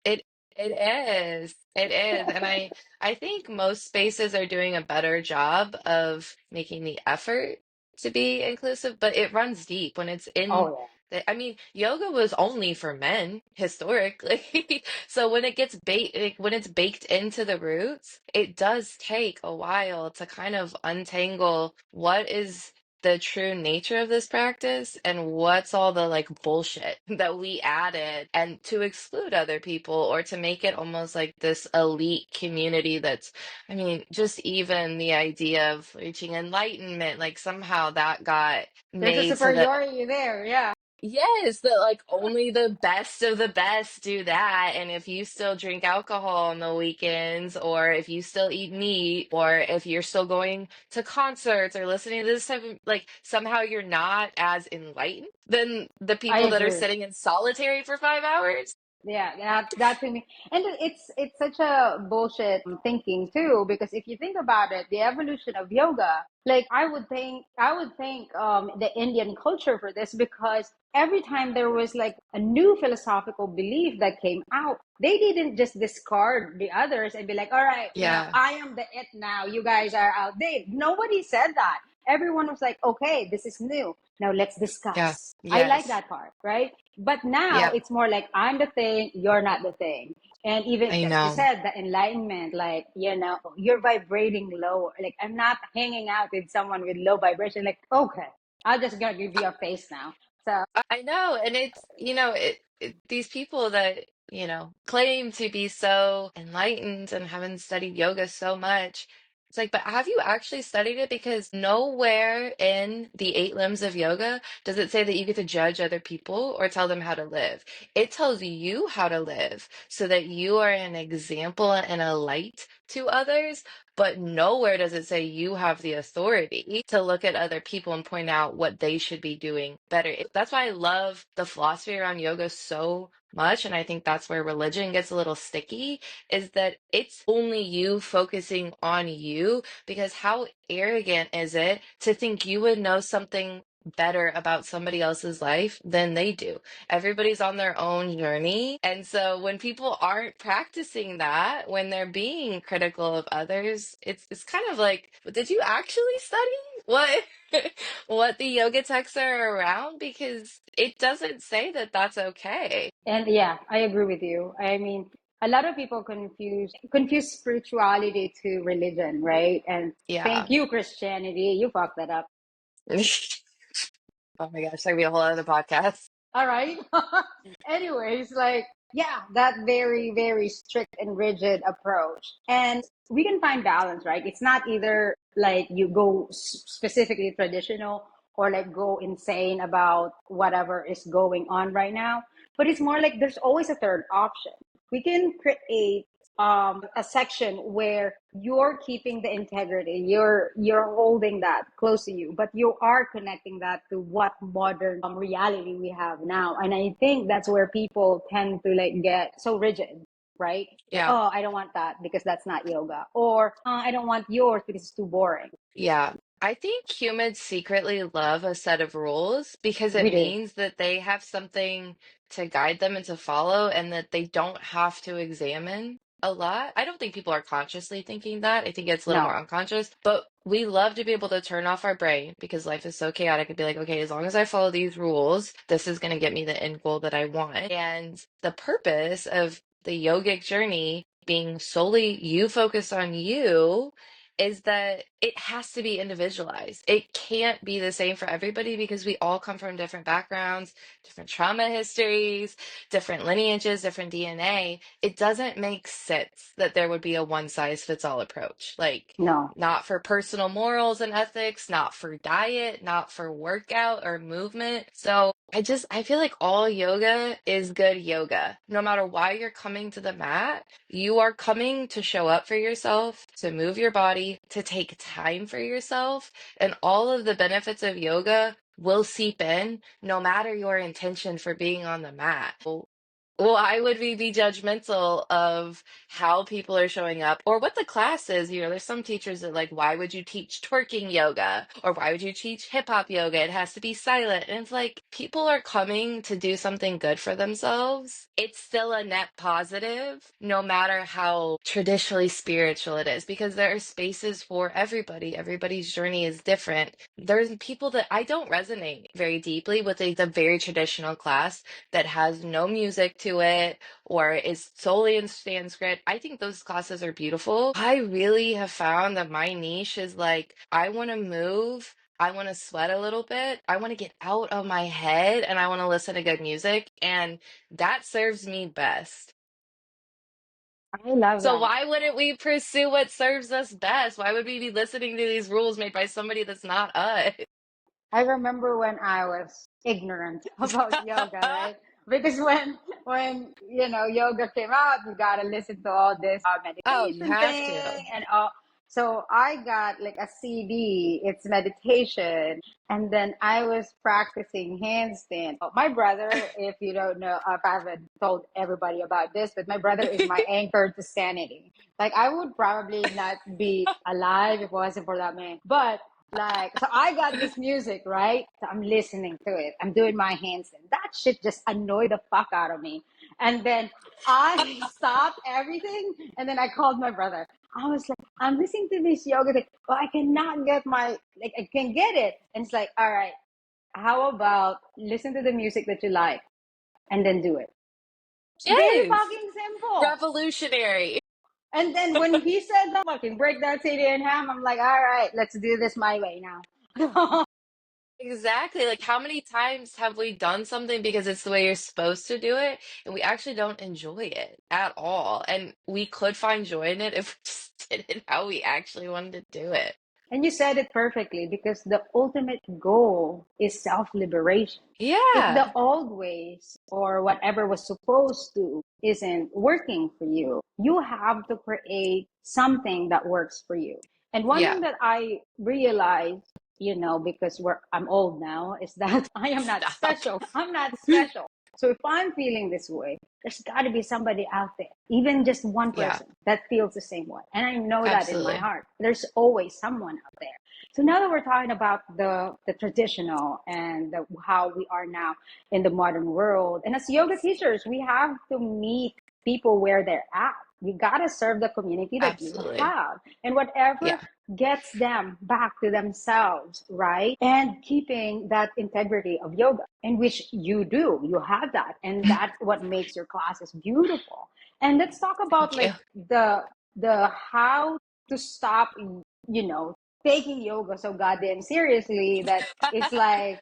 It it is. It is. And I think most spaces are doing a better job of making the effort to be inclusive, but it runs deep when it's in Oh I mean, yoga was only for men historically. So when it gets when it's baked into the roots, it does take a while to kind of untangle what is the true nature of this practice and what's all the like bullshit that we added and to exclude other people or to make it almost like this elite community that's, I mean, just even the idea of reaching enlightenment, like somehow that got there's a made so that superiority there. Yeah. yes, that like only the best of the best do that. And if you still drink alcohol on the weekends, or if you still eat meat, or if you're still going to concerts or listening to this type of like somehow you're not as enlightened than the I people that are agree. sitting in solitary for 5 hours. Yeah, that to me, and it's such a bullshit thinking too. Because if you think about it, the evolution of yoga, like I would think the Indian culture for this because every time there was like a new philosophical belief that came out, they didn't just discard the others and be like, all right, now Yeah, I am the it now, you guys are outdated. Nobody said that. Everyone was like, okay, this is new. Now let's yeah, discuss. I like yes, that part, right? But now yeah, it's more like I'm the thing, you're not the thing. And even I as you know. said, the enlightenment, like, you're vibrating low. Like, I'm not hanging out with someone with low vibration. Like, okay, I'm just gonna give you a face now. So, I know, and it's, these people that, claim to be so enlightened and haven't studied yoga so much. It's like, but have you actually studied it? Because nowhere in the eight limbs of yoga does it say that you get to judge other people or tell them how to live. It tells you how to live so that you are an example and a light to others. But nowhere does it say you have the authority to look at other people and point out what they should be doing better. That's why I love the philosophy around yoga so much. And I think that's where religion gets a little sticky, is that it's only you focusing on you. Because how arrogant is it to think you would know something better about somebody else's life than they do? Everybody's on their own journey. And so when people aren't practicing that, when they're being critical of others, it's kind of like, did you actually study what what the yoga texts are around? Because it doesn't say that that's okay. and yeah, I agree with you. I mean, a lot of people confuse spirituality to religion, right? And Yeah. thank you, Christianity. You fucked that up. Oh my gosh, that'd be a whole other podcast. All right. Anyways, like, yeah, that very, very strict and rigid approach. And we can find balance, right? It's not either like you go specifically traditional or like go insane about whatever is going on right now. But it's more like there's always a third option. We can create a section where you're keeping the integrity, you're holding that close to you, but you are connecting that to what modern reality we have now. And I think that's where people tend to like get so rigid, right? Like, Yeah. oh, I don't want that because that's not yoga, or I don't want yours because it's too boring. Yeah. I think humans secretly love a set of rules because it We do. means that they have something to guide them and to follow, and that they don't have to examine a lot. I don't think people are consciously thinking that. I think it's a little No, more unconscious, but we love to be able to turn off our brain because life is so chaotic and be like, okay, as long as I follow these rules, this is going to get me the end goal that I want. And the purpose of the yogic journey being solely you focus on you is that it has to be individualized. It can't be the same for everybody because we all come from different backgrounds, different trauma histories, different lineages, different DNA. It doesn't make sense that there would be a one size fits all approach. Like, no. not for personal morals and ethics, not for diet, not for workout or movement. So I feel like all yoga is good yoga. No matter why you're coming to the mat, you are coming to show up for yourself, to move your body, to take time for yourself, and all of the benefits of yoga will seep in no matter your intention for being on the mat. Why would we be judgmental of how people are showing up or what the class is? You know, there's some teachers that like, why would you teach twerking yoga? Or why would you teach hip hop yoga? It has to be silent. And it's like, people are coming to do something good for themselves. It's still a net positive, no matter how traditionally spiritual it is, because there are spaces for everybody. Everybody's journey is different. There's people that I don't resonate very deeply with the very traditional class that has no music to it or is solely in Sanskrit. I think those classes are beautiful. I really have found that my niche is like, I want to move. I want to sweat a little bit. I want to get out of my head and I want to listen to good music. And that serves me best. I love So that. why wouldn't we pursue what serves us best? Why would we be listening to these rules made by somebody that's not us? I remember when I was ignorant about yoga, right? Because when yoga came out, you gotta listen to all this Oh, you meditation have thing to. and all. So I got like a CD. It's meditation, and then I was practicing handstand. My brother, if you don't know, if I haven't told everybody about this, but my brother is my anchor to sanity. Like I would probably not be alive if it wasn't for that man. But like, so I got this music, right? So I'm listening to it. I'm doing my handstand. That shit just annoyed the fuck out of me. And then I stopped everything. And then I called my brother. I was like, I'm listening to this yoga thing, but I cannot get I can get it. And it's like, all right, how about listen to the music that you like and then do it? Very Yes. fucking simple. Revolutionary. And then when he said that, fucking break that CD in half, I'm like, all right, let's do this my way now. Exactly. Like, how many times have we done something because it's the way you're supposed to do it, and we actually don't enjoy it at all? And we could find joy in it if we just did it how we actually wanted to do it. And you said it perfectly because the ultimate goal is self liberation. If the Yeah. old ways or whatever was supposed to isn't working for you, you have to create something that works for you. And one thing Yeah. that I realized, because I'm old now, is that I am not Stop. special. I'm not special. So if I'm feeling this way, there's got to be somebody out there, even just one Yeah, person that feels the same way. And I know that in my absolutely. heart. There's always someone out there. So now that we're talking about the traditional and how we are now in the modern world, and as yoga teachers, we have to meet people where they're at. You got to serve the community that you Absolutely. have, and whatever Yeah. gets them back to themselves, right? And keeping that integrity of yoga, in which you do, you have that, and that's what makes your classes beautiful. And let's talk about Thank you. like the how to stop, you know, taking yoga so goddamn seriously that it's like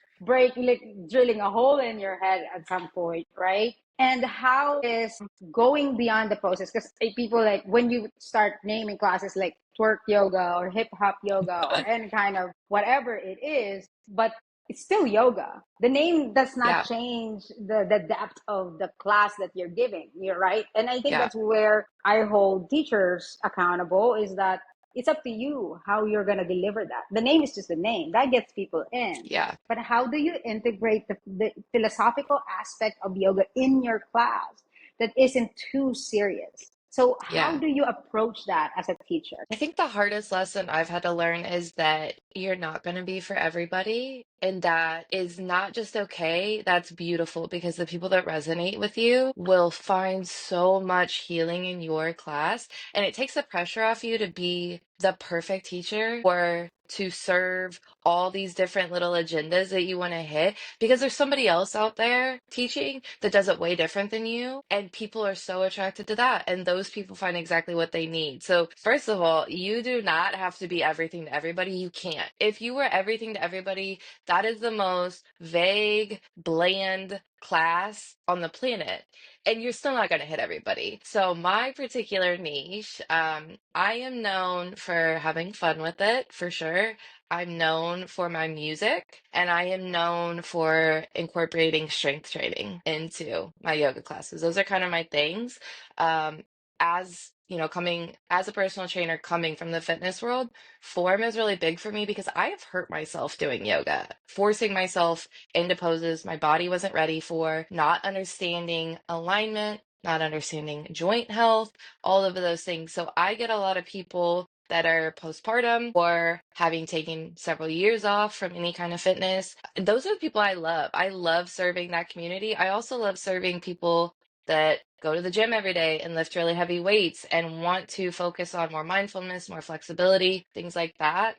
like drilling a hole in your head at some point, right? And how is going beyond the poses? Because people like when you start naming classes like twerk yoga or hip hop yoga or any kind of whatever it is, but it's still yoga. The name does not Yeah. change the depth of the class that you're giving. You're right. And I think Yeah. that's where I hold teachers accountable, is that it's up to you how you're going to deliver that. The name is just the name that gets people in. Yeah. But how do you integrate the philosophical aspect of yoga in your class that isn't too serious? So how Yeah. do you approach that as a teacher? I think the hardest lesson I've had to learn is that you're not going to be for everybody. And that is not just okay. That's beautiful because the people that resonate with you will find so much healing in your class. And it takes the pressure off you to be the perfect teacher or to serve all these different little agendas that you want to hit because there's somebody else out there teaching that does it way different than you. And people are so attracted to that. And those people find exactly what they need. So, first of all, you do not have to be everything to everybody. You can't. If you were everything to everybody, that is the most vague, bland class on the planet. And you're still not going to hit everybody. So, my particular niche, I am known for having fun with it for sure. I'm known for my music, and I am known for incorporating strength training into my yoga classes. Those are kind of my things. Um, as you know, coming as a personal trainer, coming from the fitness world, form is really big for me because I have hurt myself doing yoga, forcing myself into poses my body wasn't ready for, not understanding alignment, not understanding joint health, all of those things. So I get a lot of people that are postpartum or having taken several years off from any kind of fitness. Those are the people I love. I love serving that community. I also love serving people that go to the gym every day and lift really heavy weights and want to focus on more mindfulness, more flexibility, things like that.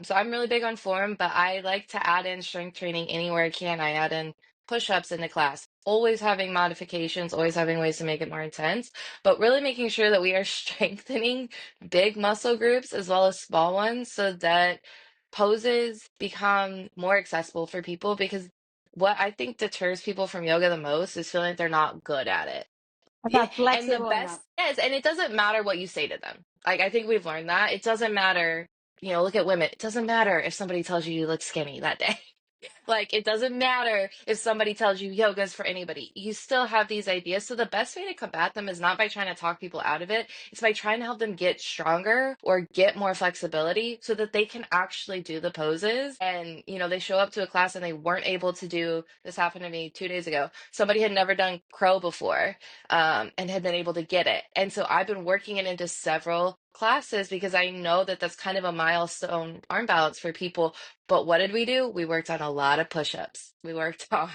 So I'm really big on form, but I like to add in strength training anywhere I can. I add in push-ups into class, always having modifications, always having ways to make it more intense, but really making sure that we are strengthening big muscle groups as well as small ones so that poses become more accessible for people because what I think deters people from yoga the most is feeling like they're not good at it. I'm Yeah, not and the flexible enough. best is, and it doesn't matter what you say to them. Like, I think we've learned that. It doesn't matter, look at women. It doesn't matter if somebody tells you you look skinny that day. Like, it doesn't matter if somebody tells you yoga's for anybody. You still have these ideas. So the best way to combat them is not by trying to talk people out of it. It's by trying to help them get stronger or get more flexibility so that they can actually do the poses. And, they show up to a class and they weren't able to do, this happened to me 2 days ago. Somebody had never done crow before, and had been able to get it. And so I've been working it into several classes because I know that that's kind of a milestone arm balance for people. But what did we do? We worked on a lot of push-ups. We worked on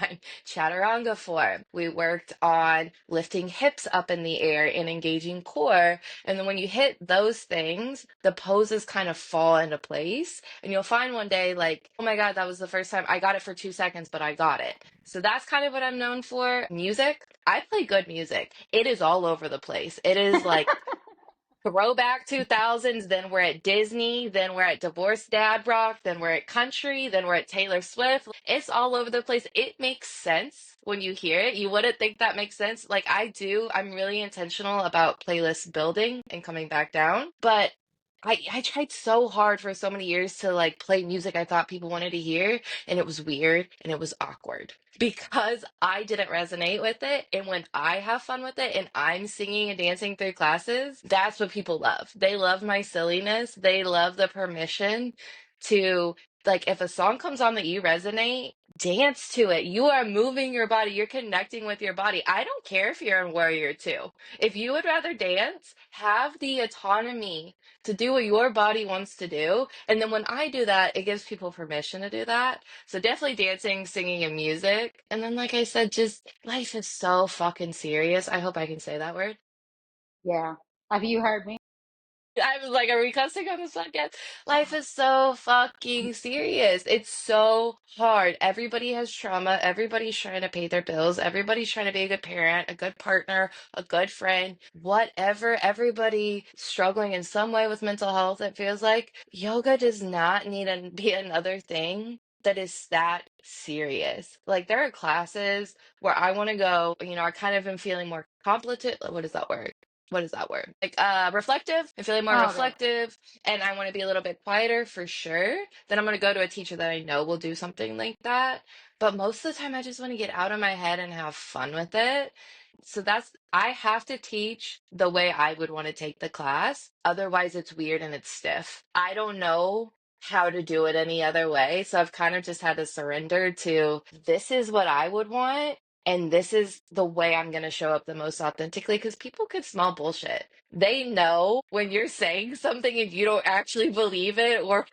chaturanga form. We worked on lifting hips up in the air and engaging core. And then when you hit those things, the poses kind of fall into place. And you'll find one day like, oh my God, that was the first time I got it for 2 seconds, but I got it. So that's kind of what I'm known for. Music. I play good music. It is all over the place. It is like throwback 2000s, then we're at Disney, then we're at divorced dad rock, then we're at country, then we're at Taylor Swift. It's all over the place. It makes sense when you hear it. You wouldn't think that makes sense. Like I do, I'm really intentional about playlist building and coming back down. But I tried so hard for so many years to like play music I thought people wanted to hear, and it was weird and it was awkward because I didn't resonate with it. And when I have fun with it and I'm singing and dancing through classes, that's what people love. They love my silliness. They love the permission to, like, if a song comes on that you resonate, dance to it. You are moving your body. You're connecting with your body. I don't care if you're in Warrior 2. If you would rather dance, have the autonomy to do what your body wants to do. And then when I do that, it gives people permission to do that. So definitely dancing, singing, and music. And then, like I said, just life is so fucking serious. I hope I can say that word. Yeah. Have you heard me? I was like, are we cussing on this podcast? Life is so fucking serious. It's so hard. Everybody has trauma. Everybody's trying to pay their bills. Everybody's trying to be a good parent, a good partner, a good friend, whatever. Everybody struggling in some way with mental health, it feels like. Yoga does not need to be another thing that is that serious. Like, there are classes where I want to go, I kind of am feeling more competent. What is that word? what is that word? Like reflective. I'm feeling more Oh, okay. reflective and I want to be a little bit quieter for sure. Then I'm going to go to a teacher that I know will do something like that. But most of the time I just want to get out of my head and have fun with it. So that's I have to teach the way I would want to take the class. Otherwise it's weird and it's stiff. I don't know how to do it any other way. So I've kind of just had to surrender to this is what I would want and this is the way I'm going to show up the most authentically because people could smell bullshit. They know when you're saying something and you don't actually believe it or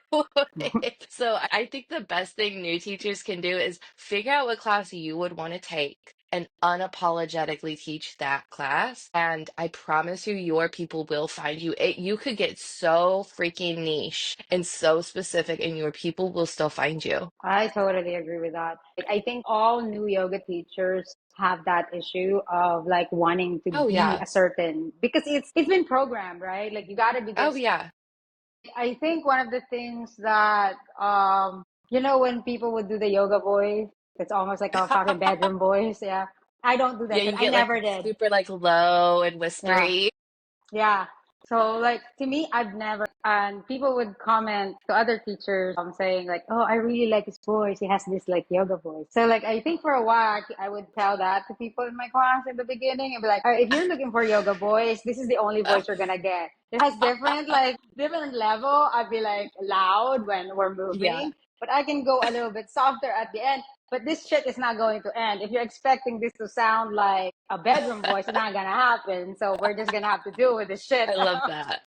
it. So I think the best thing new teachers can do is figure out what class you would want to take and unapologetically teach that class. And I promise you, your people will find you. You could get so freaking niche and so specific, and your people will still find you. I totally agree with that. I think all new yoga teachers have that issue of like wanting to Oh, be yeah. a certain because it's been programmed, right? Like you got to be Oh, this. yeah. I think one of the things that when people would do the yoga voice, it's almost like a fucking bedroom voice. Yeah, I don't do Yeah, that shit. you I get like never did. super like low and Yeah. whispery. Yeah. So like to me, I've never and people would comment to other teachers saying like, "Oh, I really like his voice. He has this like yoga voice." So like I think for a while I would tell that to people in my class in the beginning and be like, if you're looking for yoga voice, this is the only voice you're gonna get. It has different level. I'd be like loud when we're Yeah, moving, but I can go a little bit softer at the end. But this shit is not going to end. If you're expecting this to sound like a bedroom voice, it's not gonna happen. So we're just gonna have to deal with this shit. I love that.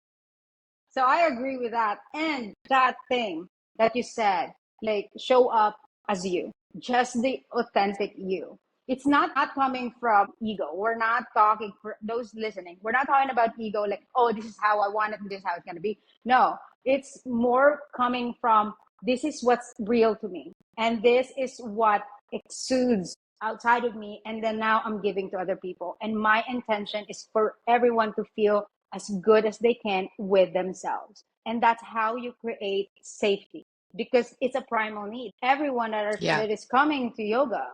So I agree with that. And that thing that you said, like show up as you, just the authentic you. It's not coming from ego. We're not talking for those listening. We're not talking about ego, like, oh, this is how I want it, this is how it's going to be. No, it's more coming from this is what's real to me. And this is what exudes outside of me. And then now I'm giving to other people. And my intention is for everyone to feel as good as they can with themselves. And that's how you create safety because it's a primal need. Everyone Yeah, that is coming to yoga,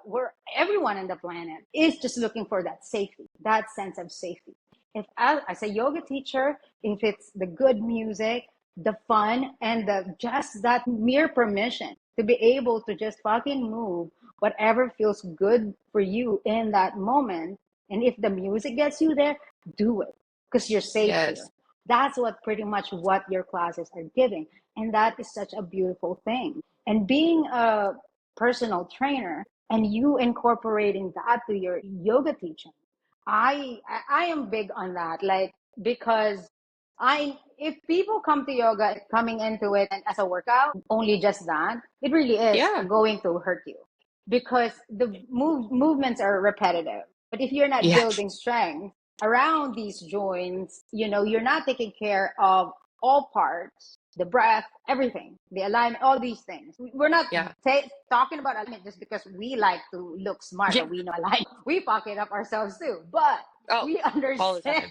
everyone on the planet is just looking for that safety, that sense of safety. If as a yoga teacher, if it's the good music, the fun, and the just that mere permission to be able to just fucking move whatever feels good for you in that moment, and if the music gets you there, do it because you're safe here. yes, That's what pretty much what your classes are giving. And that is such a beautiful thing. And being a personal trainer and you incorporating that to your yoga teaching, I am big on that. Like because I if people come to yoga coming into it and as a workout, only just that, it really is yeah, going to hurt you because the movements are repetitive. But if you're not yeah, building strength around these joints, you're not taking care of all parts, the breath, everything, the alignment, all these things. We're not yeah, talking about alignment just because we like to look smart or yeah. we know alignment. We fuck it up ourselves too. But Oh, we all the understand time.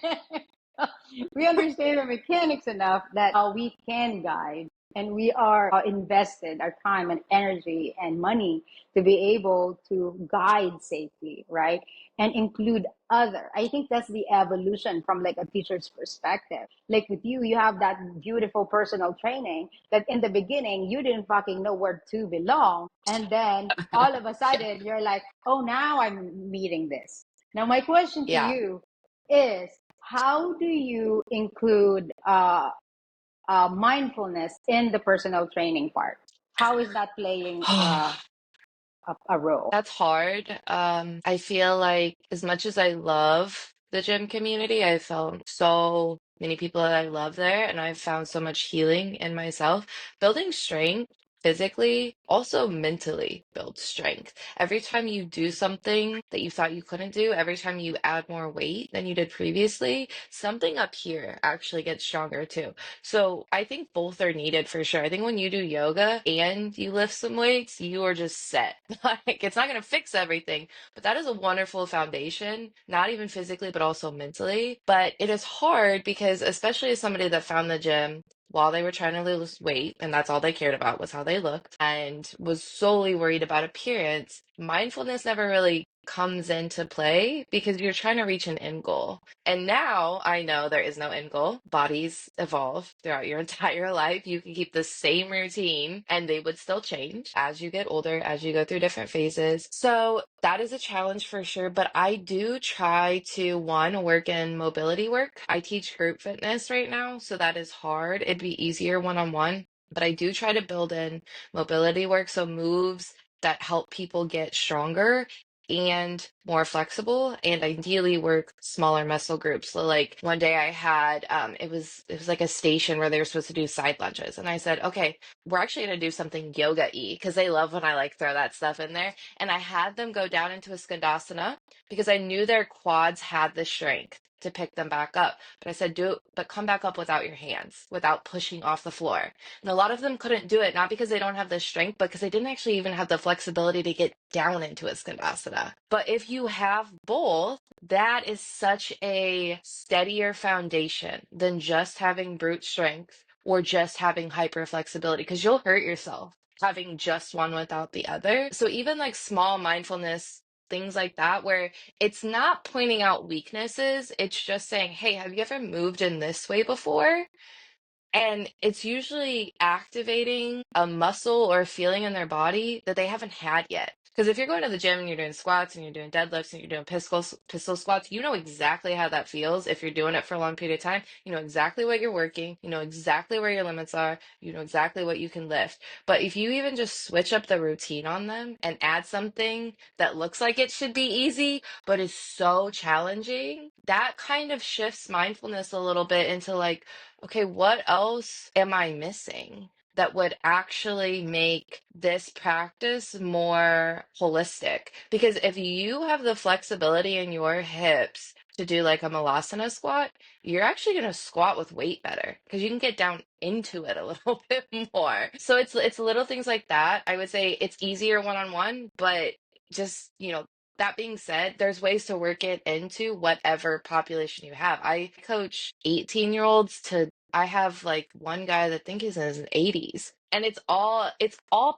we understand the mechanics enough that we can guide and we are invested our time and energy and money to be able to guide safely, right? And include other. I think that's the evolution from like a teacher's perspective. Like with you, you have that beautiful personal training that in the beginning you didn't fucking know where to belong. And then all of a Yeah, sudden you're like, oh, now I'm meeting this. Now my question to yeah. you is how do you include mindfulness in the personal training part? How is that playing a role? That's hard. I feel like as much as I love the gym community, I found so many people that I love there, and I've found so much healing in myself. Building strength physically, also mentally builds strength. Every time you do something that you thought you couldn't do, every time you add more weight than you did previously, something up here actually gets stronger too. So I think both are needed for sure. I think when you do yoga and you lift some weights, you are just set. Like it's not going to fix everything, but that is a wonderful foundation, not even physically, but also mentally. But it is hard because, especially as somebody that found the gym while they were trying to lose weight, and that's all they cared about was how they looked, and was solely worried about appearance, mindfulness never really comes into play because you're trying to reach an end goal. And now I know there is no end goal. Bodies evolve throughout your entire life. You can keep the same routine and they would still change as you get older, as you go through different phases. So that is a challenge for sure. But I do try to, one, work in mobility work. I teach group fitness right now, so that is hard. It'd be easier one on one. But I do try to build in mobility work, so moves that help people get stronger and more flexible, and ideally work smaller muscle groups. So like one day I had it was like a station where they were supposed to do side lunges, and I said, okay, we're actually going to do something yoga-y because they love when I like throw that stuff in there. And I had them go down into a skandasana because I knew their quads had the strength to pick them back up. But I said, do it, but come back up without your hands, without pushing off the floor. And a lot of them couldn't do it, not because they don't have the strength, but because they didn't actually even have the flexibility to get down into a skandasana. But if you have both, that is such a steadier foundation than just having brute strength or just having hyper flexibility, because you'll hurt yourself having just one without the other. So even like small mindfulness things like that, where it's not pointing out weaknesses, it's just saying, hey, have you ever moved in this way before? And it's usually activating a muscle or a feeling in their body that they haven't had yet. Because if you're going to the gym and you're doing squats and you're doing deadlifts and you're doing pistol squats, you know exactly how that feels. If you're doing it for a long period of time, you know exactly what you're working, you know exactly where your limits are, you know exactly what you can lift. But if you even just switch up the routine on them and add something that looks like it should be easy, but is so challenging, that kind of shifts mindfulness a little bit into like, okay, what else am I missing that would actually make this practice more holistic? Because if you have the flexibility in your hips to do like a malasana squat, you're actually going to squat with weight better because you can get down into it a little bit more. So it's little things like that. I would say it's easier one on one, but just, that being said, there's ways to work it into whatever population you have. I coach 18-year-olds to I have like one guy that I think is in his 80s. And it's all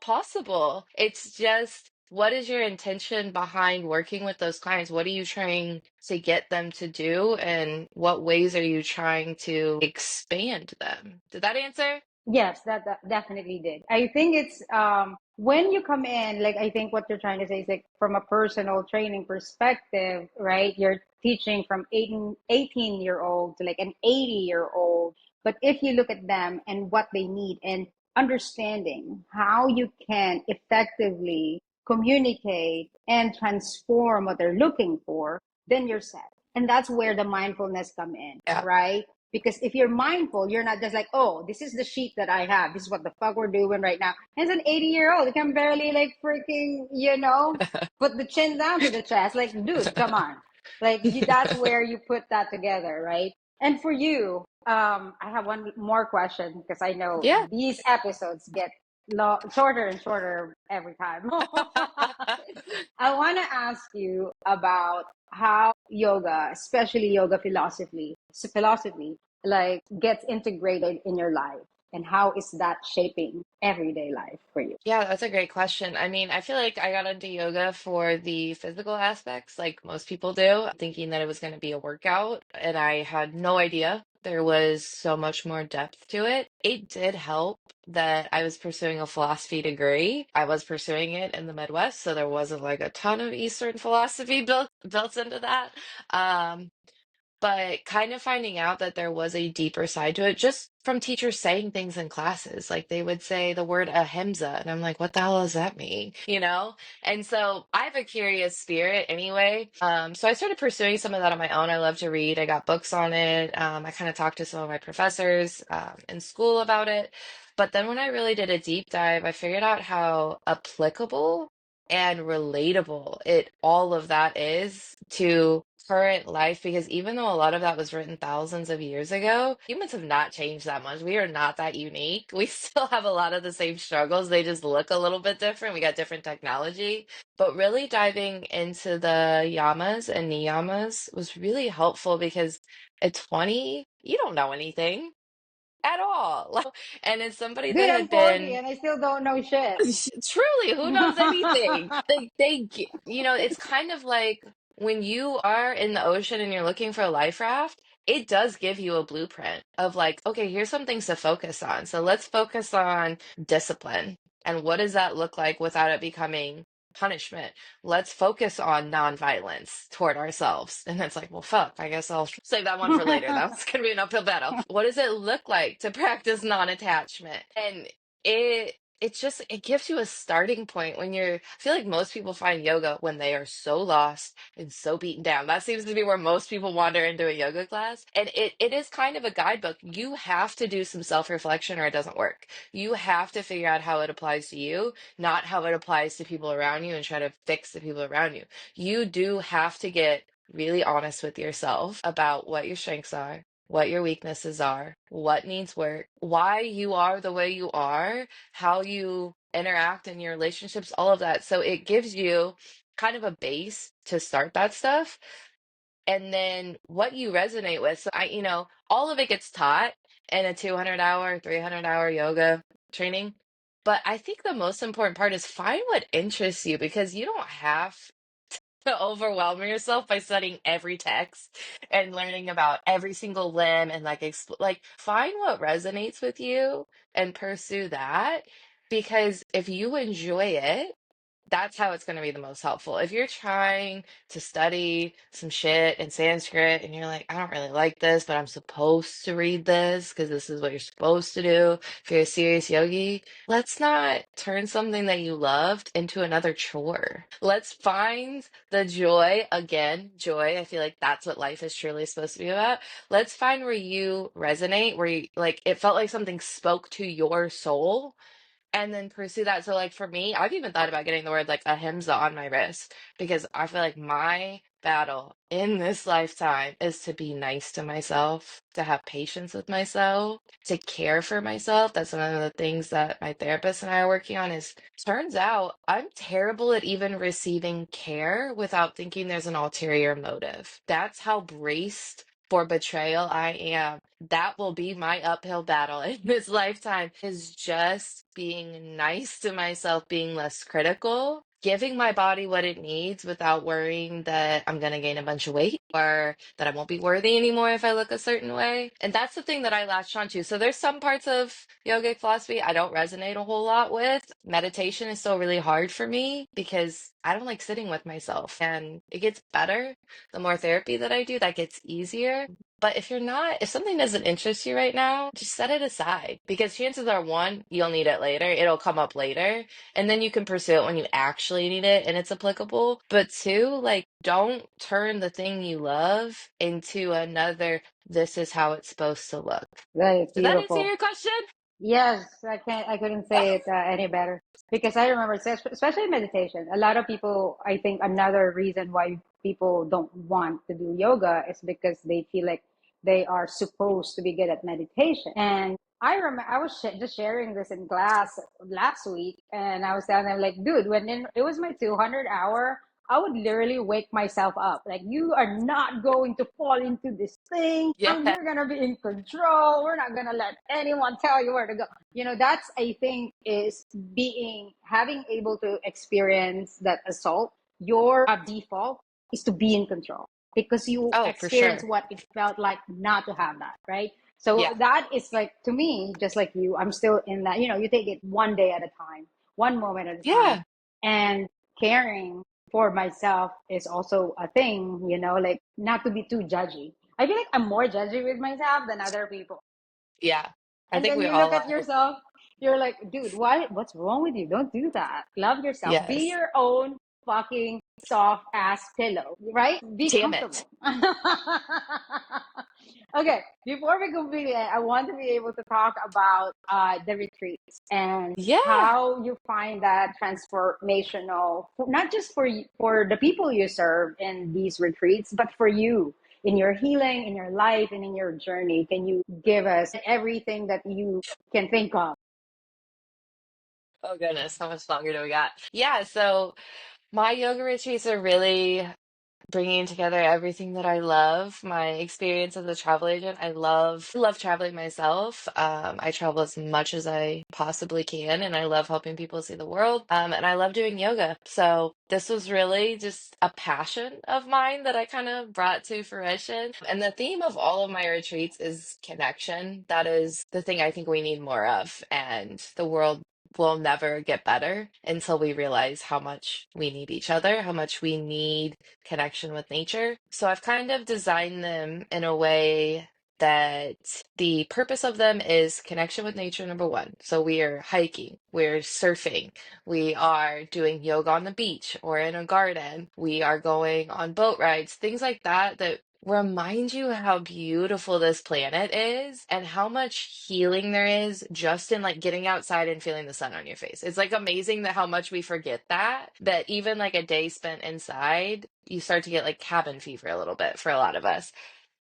possible. It's just what is your intention behind working with those clients? What are you trying to get them to do? And what ways are you trying to expand them? Did that answer? Yes, that definitely did. I think it's when you come in, like I think what you're trying to say is like from a personal training perspective, right? You're teaching from 18-year old to like an 80-year old. But if you look at them and what they need and understanding how you can effectively communicate and transform what they're looking for, then you're set. And that's where the mindfulness come in, Yeah. right? Because if you're mindful, you're not just like, oh, this is the sheet that I have. This is what the fuck we're doing right now. And it's an 80-year-old. He can barely like freaking, put the chin down to the chest. Like, dude, come on. Like that's where you put that together, right? And for you, I have one more question because I know Yeah. these episodes get shorter and shorter every time. I want to ask you about how yoga, especially yoga philosophy, like gets integrated in your life, and how is that shaping everyday life for you? Yeah, that's a great question. I mean, I feel like I got into yoga for the physical aspects, like most people do, thinking that it was going to be a workout, and I had no idea there was so much more depth to it. It did help that I was pursuing a philosophy degree. I was pursuing it in the Midwest, so there wasn't like a ton of Eastern philosophy built into that. Um, but kind of finding out that there was a deeper side to it just from teachers saying things in classes. Like they would say the word ahimsa, and I'm like, what the hell does that mean? And so I have a curious spirit anyway. So I started pursuing some of that on my own. I love to read. I got books on it. I kind of talked to some of my professors in school about it. But then when I really did a deep dive, I figured out how applicable and relatable it all of that is to current life, because even though a lot of that was written thousands of years ago, humans have not changed that much. We are not that unique. We still have a lot of the same struggles. They just look a little bit different. We got different technology. But really diving into the yamas and niyamas was really helpful because at 20, you don't know anything. at all. And it's somebody Dude, that I'm had 40 been and I still don't know shit. truly, who knows anything? It's kind of like when you are in the ocean and you're looking for a life raft, it does give you a blueprint of like, okay, here's some things to focus on. So let's focus on discipline. And what does that look like without it becoming punishment? Let's focus on nonviolence toward ourselves. And it's like, well, fuck, I guess I'll save that one for later. That's going to be an uphill battle. What does it look like to practice non-attachment? And it gives you a starting point when I feel like most people find yoga when they are so lost and so beaten down. That seems to be where most people wander into a yoga class. And it is kind of a guidebook. You have to do some self-reflection or it doesn't work. You have to figure out how it applies to you, not how it applies to people around you and try to fix the people around you. You do have to get really honest with yourself about what your strengths are, what your weaknesses are, what needs work, why you are the way you are, how you interact in your relationships, all of that. So it gives you kind of a base to start that stuff. And then what you resonate with. So all of it gets taught in a 200-hour, 300-hour yoga training. But I think the most important part is find what interests you because you don't have to overwhelm yourself by studying every text and learning about every single limb and like find what resonates with you and pursue that because if you enjoy it, that's how it's going to be the most helpful. If you're trying to study some shit in Sanskrit and you're like, I don't really like this, but I'm supposed to read this because this is what you're supposed to do if you're a serious yogi, let's not turn something that you loved into another chore. Let's find the joy again, joy. I feel like that's what life is truly supposed to be about. Let's find where you resonate, where you like it felt like something spoke to your soul and then pursue that. So, like for me, I've even thought about getting the word like ahimsa on my wrist because I feel like my battle in this lifetime is to be nice to myself, to have patience with myself, to care for myself. That's one of the things that my therapist and I are working on is turns out I'm terrible at even receiving care without thinking there's an ulterior motive. That's how braced for betrayal I am. That will be my uphill battle in this lifetime is just being nice to myself, being less critical, giving my body what it needs without worrying that I'm going to gain a bunch of weight or that I won't be worthy anymore if I look a certain way. And that's the thing that I latched onto. So there's some parts of yogic philosophy I don't resonate a whole lot with. Meditation is still really hard for me because I don't like sitting with myself and it gets better the more therapy that I do, that gets easier. But if something doesn't interest you right now, just set it aside because chances are one, you'll need it later. It'll come up later. And then you can pursue it when you actually need it and it's applicable. But two, like, don't turn the thing you love into another, this is how it's supposed to look. That is Does that answer beautiful. your question? Yes, I couldn't say it any better because I remember, especially meditation. A lot of people, I think, another reason why people don't want to do yoga is because they feel like they are supposed to be good at meditation. And I remember I was just sharing this in class last week, and I was telling them like, dude, it was my 200 hour. I would literally wake myself up. Like, you are not going to fall into this thing. Yeah. You're going to be in control. We're not going to let anyone tell you where to go. That's, I think, is having able to experience that assault. Your default is to be in control because you Oh, for experience sure. what it felt like not to have that, right? So Yeah. that is like, to me, just like you, I'm still in that, you take it one day at a time, one moment at a time. Yeah. And caring for myself is also a thing, like not to be too judgy. I feel like I'm more judgy with myself than other people. Yeah. I And think then we you look all at are. yourself, you're like, dude, what's wrong with you? Don't do that. Love yourself. Be Yes. your own fucking soft ass pillow, right? Be Damn it. comfortable. Okay, before we completely end, I want to be able to talk about the retreats and Yeah. how you find that transformational, not just for the people you serve in these retreats, but for you in your healing, in your life, and in your journey. Can you give us everything that you can think of? Oh goodness, how much longer do we got? Yeah, so my yoga retreats are really bringing together everything that I love. My experience as a travel agent, I love traveling myself. I travel as much as I possibly can, and I love helping people see the world. And I love doing yoga. So this was really just a passion of mine that I kind of brought to fruition. And the theme of all of my retreats is connection. That is the thing I think we need more of, and the world will never get better until we realize how much we need each other, how much we need connection with nature. So I've kind of designed them in a way that the purpose of them is connection with nature, number one. So we are hiking, we're surfing, we are doing yoga on the beach or in a garden, we are going on boat rides, things like that that remind you how beautiful this planet is and how much healing there is just in like getting outside and feeling the sun on your face. It's like amazing that how much we forget that even like a day spent inside, you start to get like cabin fever a little bit for a lot of us.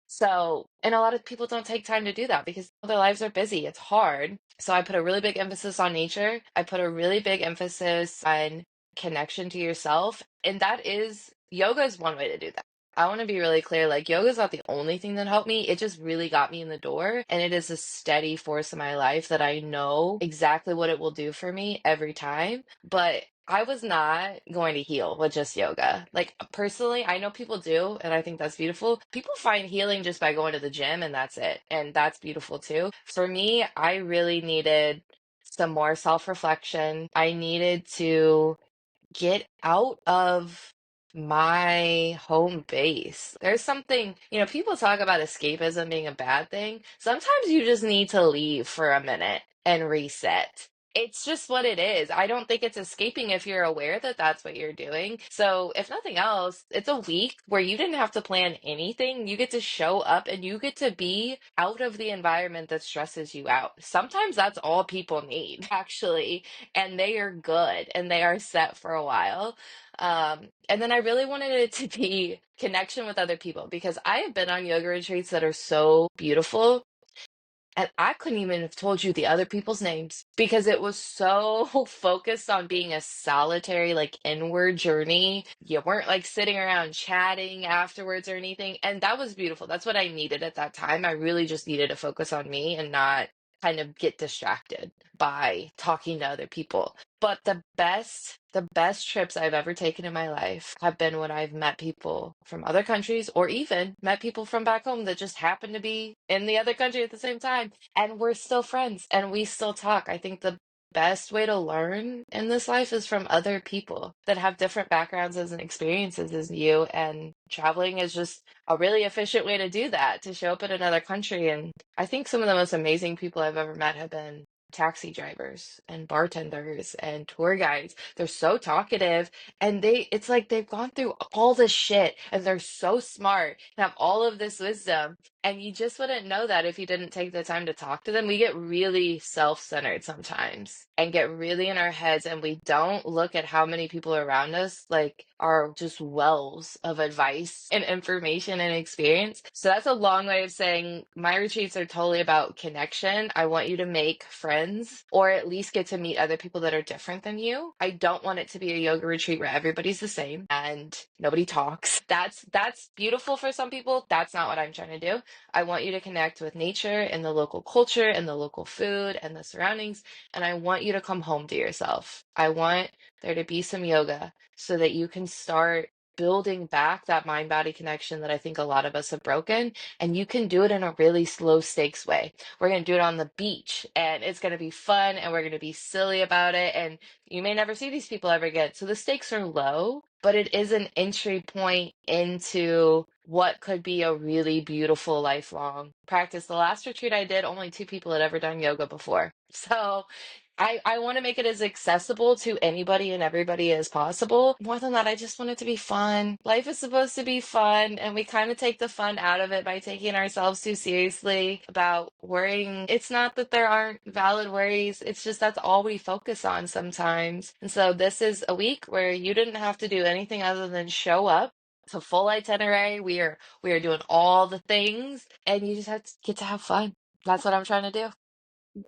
So, and a lot of people don't take time to do that because their lives are busy. It's hard. So I put a really big emphasis on nature. I put a really big emphasis on connection to yourself. And that is yoga is one way to do that. I want to be really clear, like yoga is not the only thing that helped me. It just really got me in the door. And it is a steady force in my life that I know exactly what it will do for me every time. But I was not going to heal with just yoga. Like personally, I know people do, and I think that's beautiful. People find healing just by going to the gym, and that's it. And that's beautiful too. For me, I really needed some more self-reflection. I needed to get out of my home base. There's something, people talk about escapism being a bad thing. Sometimes you just need to leave for a minute and reset. It's just what it is. I don't think it's escaping if you're aware that that's what you're doing. So, if nothing else, it's a week where you didn't have to plan anything. You get to show up and you get to be out of the environment that stresses you out. Sometimes that's all people need, actually, and they are good and they are set for a while. And then I really wanted it to be connection with other people because I have been on yoga retreats that are so beautiful. And I couldn't even have told you the other people's names because it was so focused on being a solitary, like inward journey. You weren't like sitting around chatting afterwards or anything. And that was beautiful. That's what I needed at that time. I really just needed to focus on me and not kind of get distracted by talking to other people. But the best trips I've ever taken in my life have been when I've met people from other countries or even met people from back home that just happen to be in the other country at the same time. And we're still friends and we still talk. I think the best way to learn in this life is from other people that have different backgrounds and experiences as you. And traveling is just a really efficient way to do that, to show up in another country. And I think some of the most amazing people I've ever met have been taxi drivers and bartenders and tour guides. They're so talkative and it's like they've gone through all this shit and they're so smart and have all of this wisdom. And you just wouldn't know that if you didn't take the time to talk to them. We get really self-centered sometimes and get really in our heads, and we don't look at how many people around us like are just wells of advice and information and experience. So that's a long way of saying my retreats are totally about connection. I want you to make friends or at least get to meet other people that are different than you. I don't want it to be a yoga retreat where everybody's the same and nobody talks. That's beautiful for some people. That's not what I'm trying to do. I want you to connect with nature and the local culture and the local food and the surroundings. And I want you to come home to yourself. I want there to be some yoga so that you can start building back that mind body connection that I think a lot of us have broken. And you can do it in a really slow stakes way. We're going to do it on the beach and it's going to be fun and we're going to be silly about it. And you may never see these people ever again. So the stakes are low, but it is an entry point into what could be a really beautiful lifelong practice. The last retreat I did, only two people had ever done yoga before. So I want to make it as accessible to anybody and everybody as possible. More than that, I just want it to be fun. Life is supposed to be fun, and we kind of take the fun out of it by taking ourselves too seriously about worrying. It's not that there aren't valid worries, it's just that's all we focus on sometimes. And so this is a week where you didn't have to do anything other than show up. It's a full itinerary. We are doing all the things, and you just have to get to have fun. That's what I'm trying to do.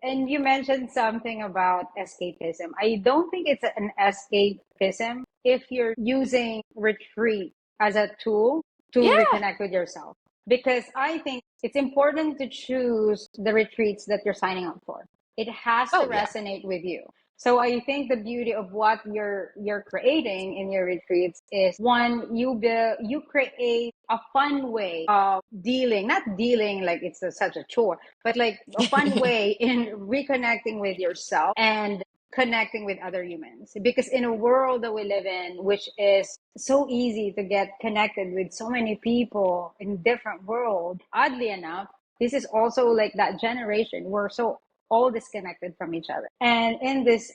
And you mentioned something about escapism. I don't think it's an escapism if you're using retreat as a tool to Yeah. reconnect with yourself. Because I think it's important to choose the retreats that you're signing up for. It has to Oh, yeah. resonate with you. So I think the beauty of what you're creating in your retreats is, one, you create a fun way of dealing, not dealing like it's such a chore, but like a fun way in reconnecting with yourself and connecting with other humans. Because in a world that we live in, which is so easy to get connected with so many people in different worlds, oddly enough, this is also like that generation. We're so all disconnected from each other. And in this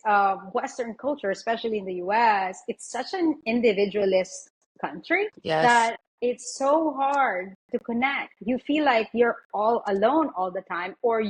Western culture, especially in the US, it's such an individualist country Yes. that it's so hard to connect. You feel like you're all alone all the time, or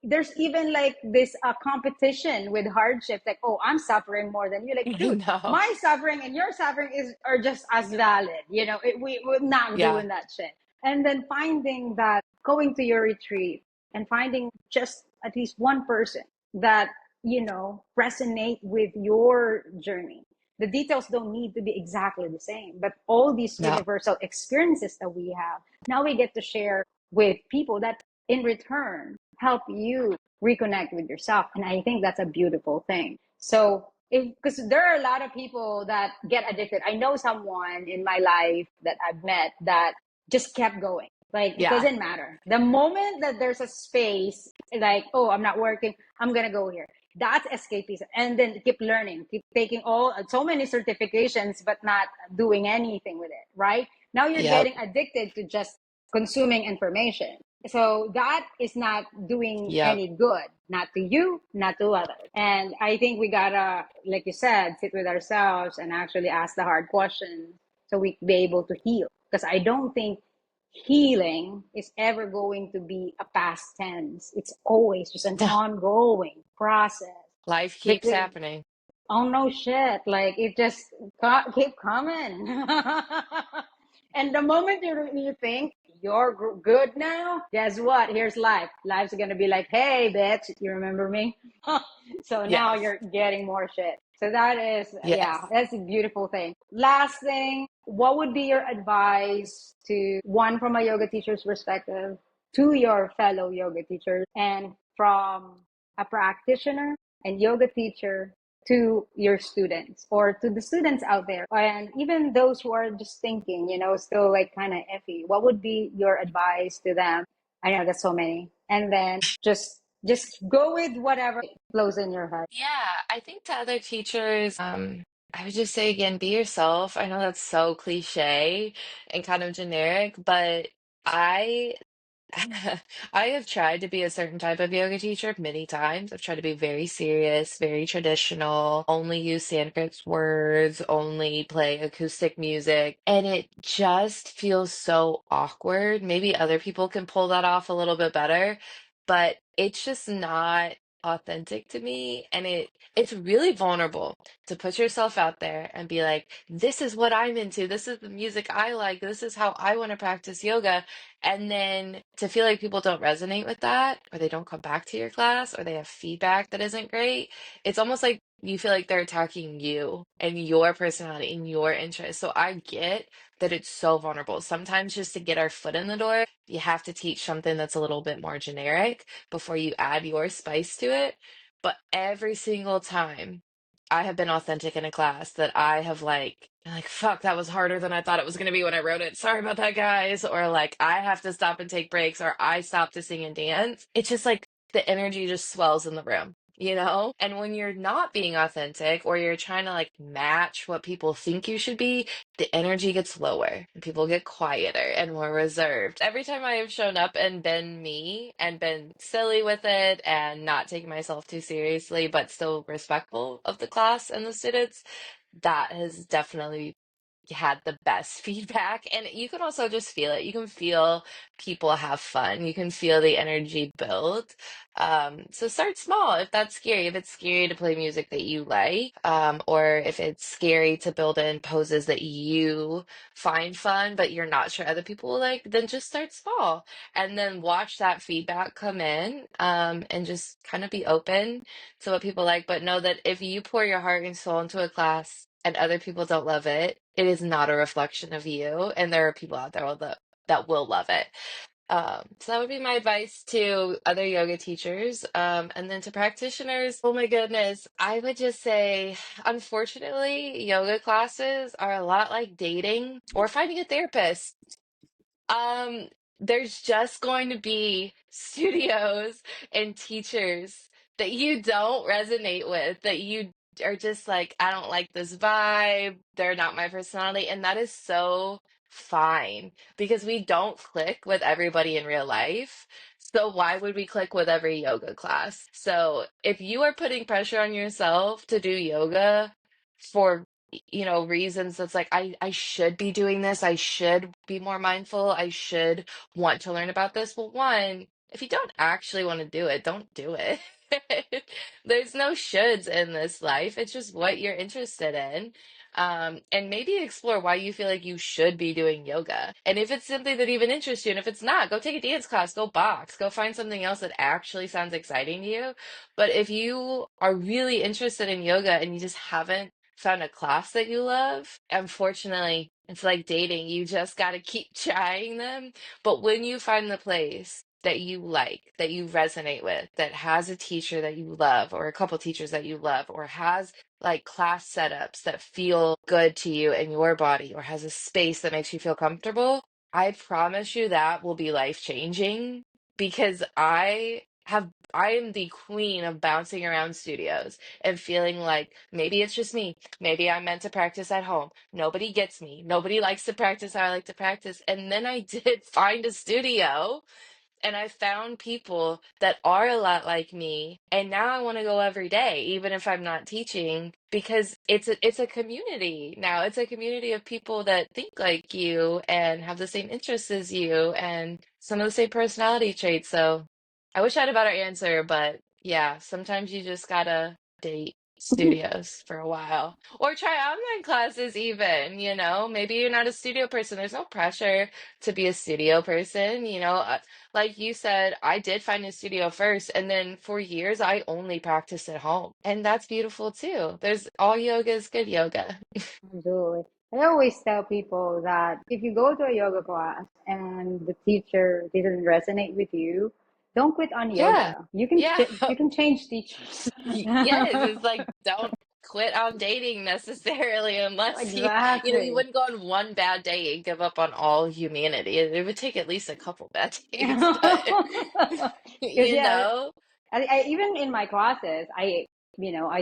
there's even like this competition with hardship, like, oh, I'm suffering more than you. Like, dude, No. my suffering and your suffering are just as valid. We're not Yeah. doing that shit. And then finding that, going to your retreat and finding just at least one person that resonate with your journey. The details don't need to be exactly the same, but all these No. universal experiences that we have, now we get to share with people that in return help you reconnect with yourself. And I think that's a beautiful thing. So, because there are a lot of people that get addicted. I know someone in my life that I've met that just kept going. Like, it Yeah. doesn't matter. The moment that there's a space, like, oh, I'm not working, I'm going to go here. That's escapism. And then keep learning, keep taking so many certifications, but not doing anything with it, right? Now you're Yep. getting addicted to just consuming information. So that is not doing Yep. any good, not to you, not to others. And I think we gotta, like you said, sit with ourselves and actually ask the hard questions so we be able to heal. Because I don't think healing is ever going to be a past tense. It's always just an ongoing process. Life keeps Because, happening. oh no shit, like it just keep coming. And the moment you think you're good now, guess what? Here's life. Life's gonna be like, hey, bitch, you remember me? So now Yes. you're getting more shit. So that is, Yes. yeah, that's a beautiful thing. Last thing, what would be your advice to one from a yoga teacher's perspective, to your fellow yoga teachers, and from a practitioner and yoga teacher to your students, or to the students out there, and even those who are just thinking, still like kind of iffy? What would be your advice to them? I know there's so many. And then just go with whatever flows in your head. Yeah, I think to other teachers, I would just say again, be yourself. I know that's so cliche and kind of generic, but I I have tried to be a certain type of yoga teacher many times. I've tried to be very serious, very traditional, only use Sanskrit words, only play acoustic music, and it just feels so awkward. Maybe other people can pull that off a little bit better, but it's just not authentic to me, and it's really vulnerable to put yourself out there and be like, this is what I'm into, this is the music I like, this is how I want to practice yoga, and then to feel like people don't resonate with that, or they don't come back to your class, or they have feedback that isn't great. It's almost like you feel like they're attacking you and your personality and your interests. So I get that it's so vulnerable. Sometimes just to get our foot in the door, you have to teach something that's a little bit more generic before you add your spice to it. But every single time I have been authentic in a class that I have like, been like, fuck, that was harder than I thought it was going to be when I wrote it. Sorry about that, guys. Or like, I have to stop and take breaks, or I stop to sing and dance. It's just like the energy just swells in the room, you know? And when you're not being authentic, or you're trying to like match what people think you should be, the energy gets lower and people get quieter and more reserved. Every time I have shown up and been me and been silly with it and not taking myself too seriously, but still respectful of the class and the students, that has definitely had the best feedback. And you can also just feel it. You can feel people have fun. You can feel the energy build. So start small if that's scary. If it's scary to play music that you like, or if it's scary to build in poses that you find fun, but you're not sure other people will like, then just start small and then watch that feedback come in, and just kind of be open to what people like. But know that if you pour your heart and soul into a class, and other people don't love it, it is not a reflection of you. And there are people out there that will love it. So that would be my advice to other yoga teachers. And then to practitioners, oh my goodness, I would just say, unfortunately, yoga classes are a lot like dating or finding a therapist. Um, there's just going to be studios and teachers that you don't resonate with, that you are just like, I don't like this vibe, they're not my personality, and that is so fine because we don't click with everybody in real life. So why would we click with every yoga class? So if you are putting pressure on yourself to do yoga for reasons that's like I should be doing this, I should be more mindful, I should want to learn about this. Well, one, if you don't actually want to do it, don't do it. There's no shoulds in this life. It's just what you're interested in. And maybe explore why you feel like you should be doing yoga. And if it's something that even interests you, and if it's not, go take a dance class, go box, go find something else that actually sounds exciting to you. But if you are really interested in yoga and you just haven't found a class that you love, unfortunately, it's like dating. You just got to keep trying them. But when you find the place that you like, that you resonate with, that has a teacher that you love, or a couple teachers that you love, or has like class setups that feel good to you and your body, or has a space that makes you feel comfortable, I promise you that will be life changing because I am the queen of bouncing around studios and feeling like maybe it's just me. Maybe I'm meant to practice at home. Nobody gets me. Nobody likes to practice how I like to practice. And then I did find a studio and I found people that are a lot like me. And now I want to go every day, even if I'm not teaching, because it's a community. Now it's a community of people that think like you and have the same interests as you and some of the same personality traits. So I wish I had a better answer, but yeah, sometimes you just gotta date studios for a while or try online classes even, maybe you're not a studio person. There's no pressure to be a studio person, like you said, I did find a studio first, and then for years I only practiced at home. And that's beautiful too. There's all yoga is good yoga. Absolutely. I always tell people that if you go to a yoga class and the teacher didn't resonate with you, don't quit on Yeah. yoga. Yeah. You can change teachers. Yes, it's like don't quit on dating necessarily unless you Exactly. wouldn't go on one bad day and give up on all humanity. It would take at least a couple bad days, but Because you yeah, know, I even in my classes, I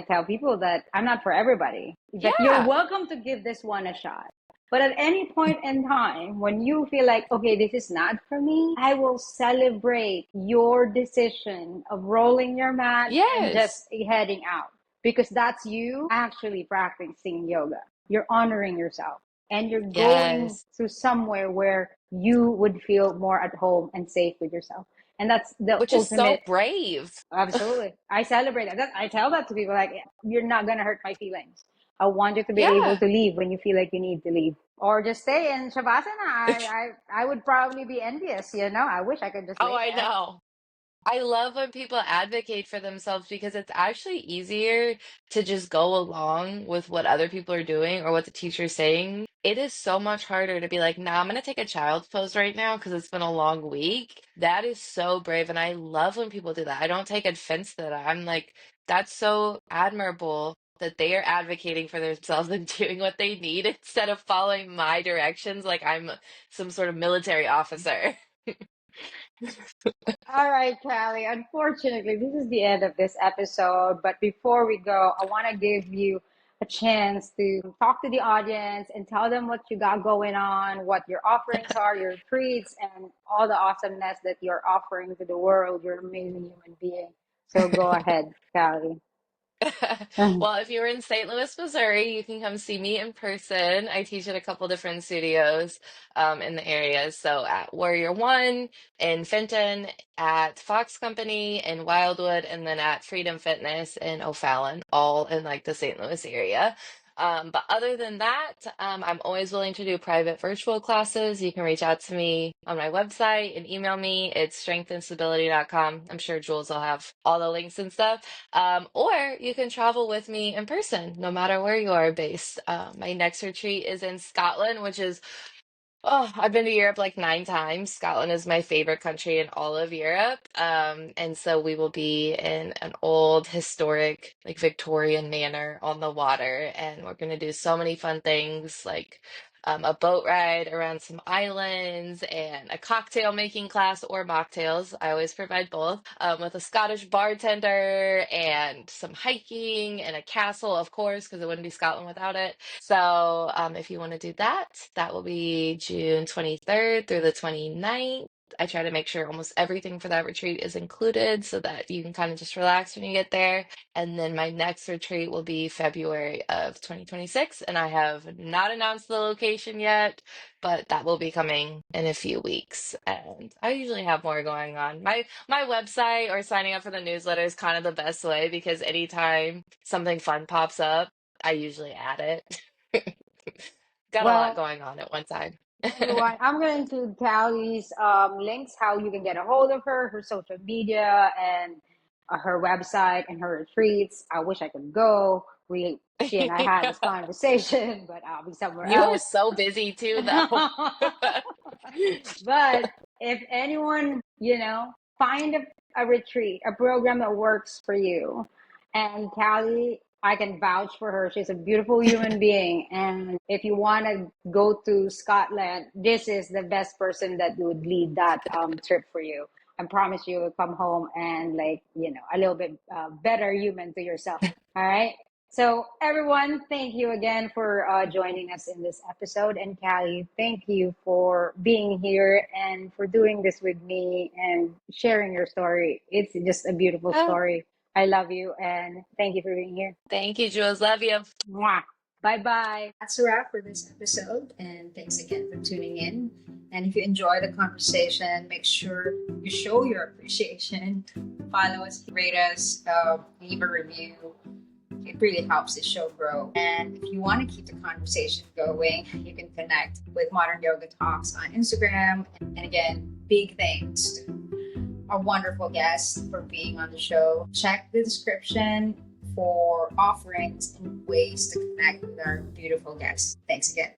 tell people that I'm not for everybody. That you're yeah. welcome to give this one a shot. But at any point in time, when you feel like, okay, this is not for me, I will celebrate your decision of rolling your mat and Yes. just heading out because that's you actually practicing yoga. You're honoring yourself and you're going Yes. to somewhere where you would feel more at home and safe with yourself. And that's the Which is so ultimate. brave. Absolutely. I celebrate that. I tell that to people like, you're not going to hurt my feelings. I want you to be able Yeah. to leave when you feel like you need to leave. Or just stay in Shavasana. I would probably be envious, I wish I could just Oh, lay I there. know. I love when people advocate for themselves because it's actually easier to just go along with what other people are doing or what the teacher's saying. It is so much harder to be like, nah, I'm going to take a child's pose right now because it's been a long week. That is so brave. And I love when people do that. I don't take offense to that. I'm like, that's so admirable that they are advocating for themselves and doing what they need instead of following my directions like I'm some sort of military officer. All right, Callie. Unfortunately, this is the end of this episode. But before we go, I want to give you a chance to talk to the audience and tell them what you got going on, what your offerings are, your treats, and all the awesomeness that you're offering to the world. You're an amazing human being. So go ahead, Callie. Well, if you're in St. Louis, Missouri, you can come see me in person. I teach at a couple different studios in the area. So at Warrior One in Fenton, at Fox Company in Wildwood, and then at Freedom Fitness in O'Fallon, all in like the St. Louis area. But other than that, I'm always willing to do private virtual classes. You can reach out to me on my website and email me. It's strengthandstability.com. I'm sure Jules will have all the links and stuff. Or you can travel with me in person, no matter where you are based. My next retreat is in Scotland, which is Oh, I've been to Europe like 9 times. Scotland is my favorite country in all of Europe. And so we will be in an old historic, like Victorian manor on the water. And we're going to do so many fun things like a boat ride around some islands and a cocktail making class or mocktails. I always provide both with a Scottish bartender and some hiking and a castle, of course, because it wouldn't be Scotland without it. So if you want to do that, that will be June 23rd through the 29th. I try to make sure almost everything for that retreat is included so that you can kind of just relax when you get there. And then my next retreat will be February of 2026. And I have not announced the location yet, but that will be coming in a few weeks. And I usually have more going on. My website or signing up for the newsletter is kind of the best way because anytime something fun pops up, I usually add it. Got a lot Well, going on at one time. everyone, I'm going to include Callie's links, how you can get a hold of her, her social media, and her website and her retreats. I wish I could go. She and I had this conversation, but I'll be somewhere You are else. so busy too, though. But if anyone, find a retreat, a program that works for you. And Callie, I can vouch for her. She's a beautiful human being. And if you want to go to Scotland, this is the best person that would lead that trip for you. I promise you will come home and a little bit better human to yourself. All right. So, everyone, thank you again for joining us in this episode. And Callie, thank you for being here and for doing this with me and sharing your story. It's just a beautiful Oh, story. I love you and thank you for being here. thank you, Jules. Love you. Mwah. Bye bye. That's a wrap for this episode. And thanks again for tuning in. And if you enjoy the conversation, make sure you show your appreciation. Follow us, rate us, leave a review. It really helps the show grow. And if you want to keep the conversation going, you can connect with Modern Yoga Talks on Instagram. And again, big thanks to our wonderful guests for being on the show. Check the description for offerings and ways to connect with our beautiful guests. Thanks again.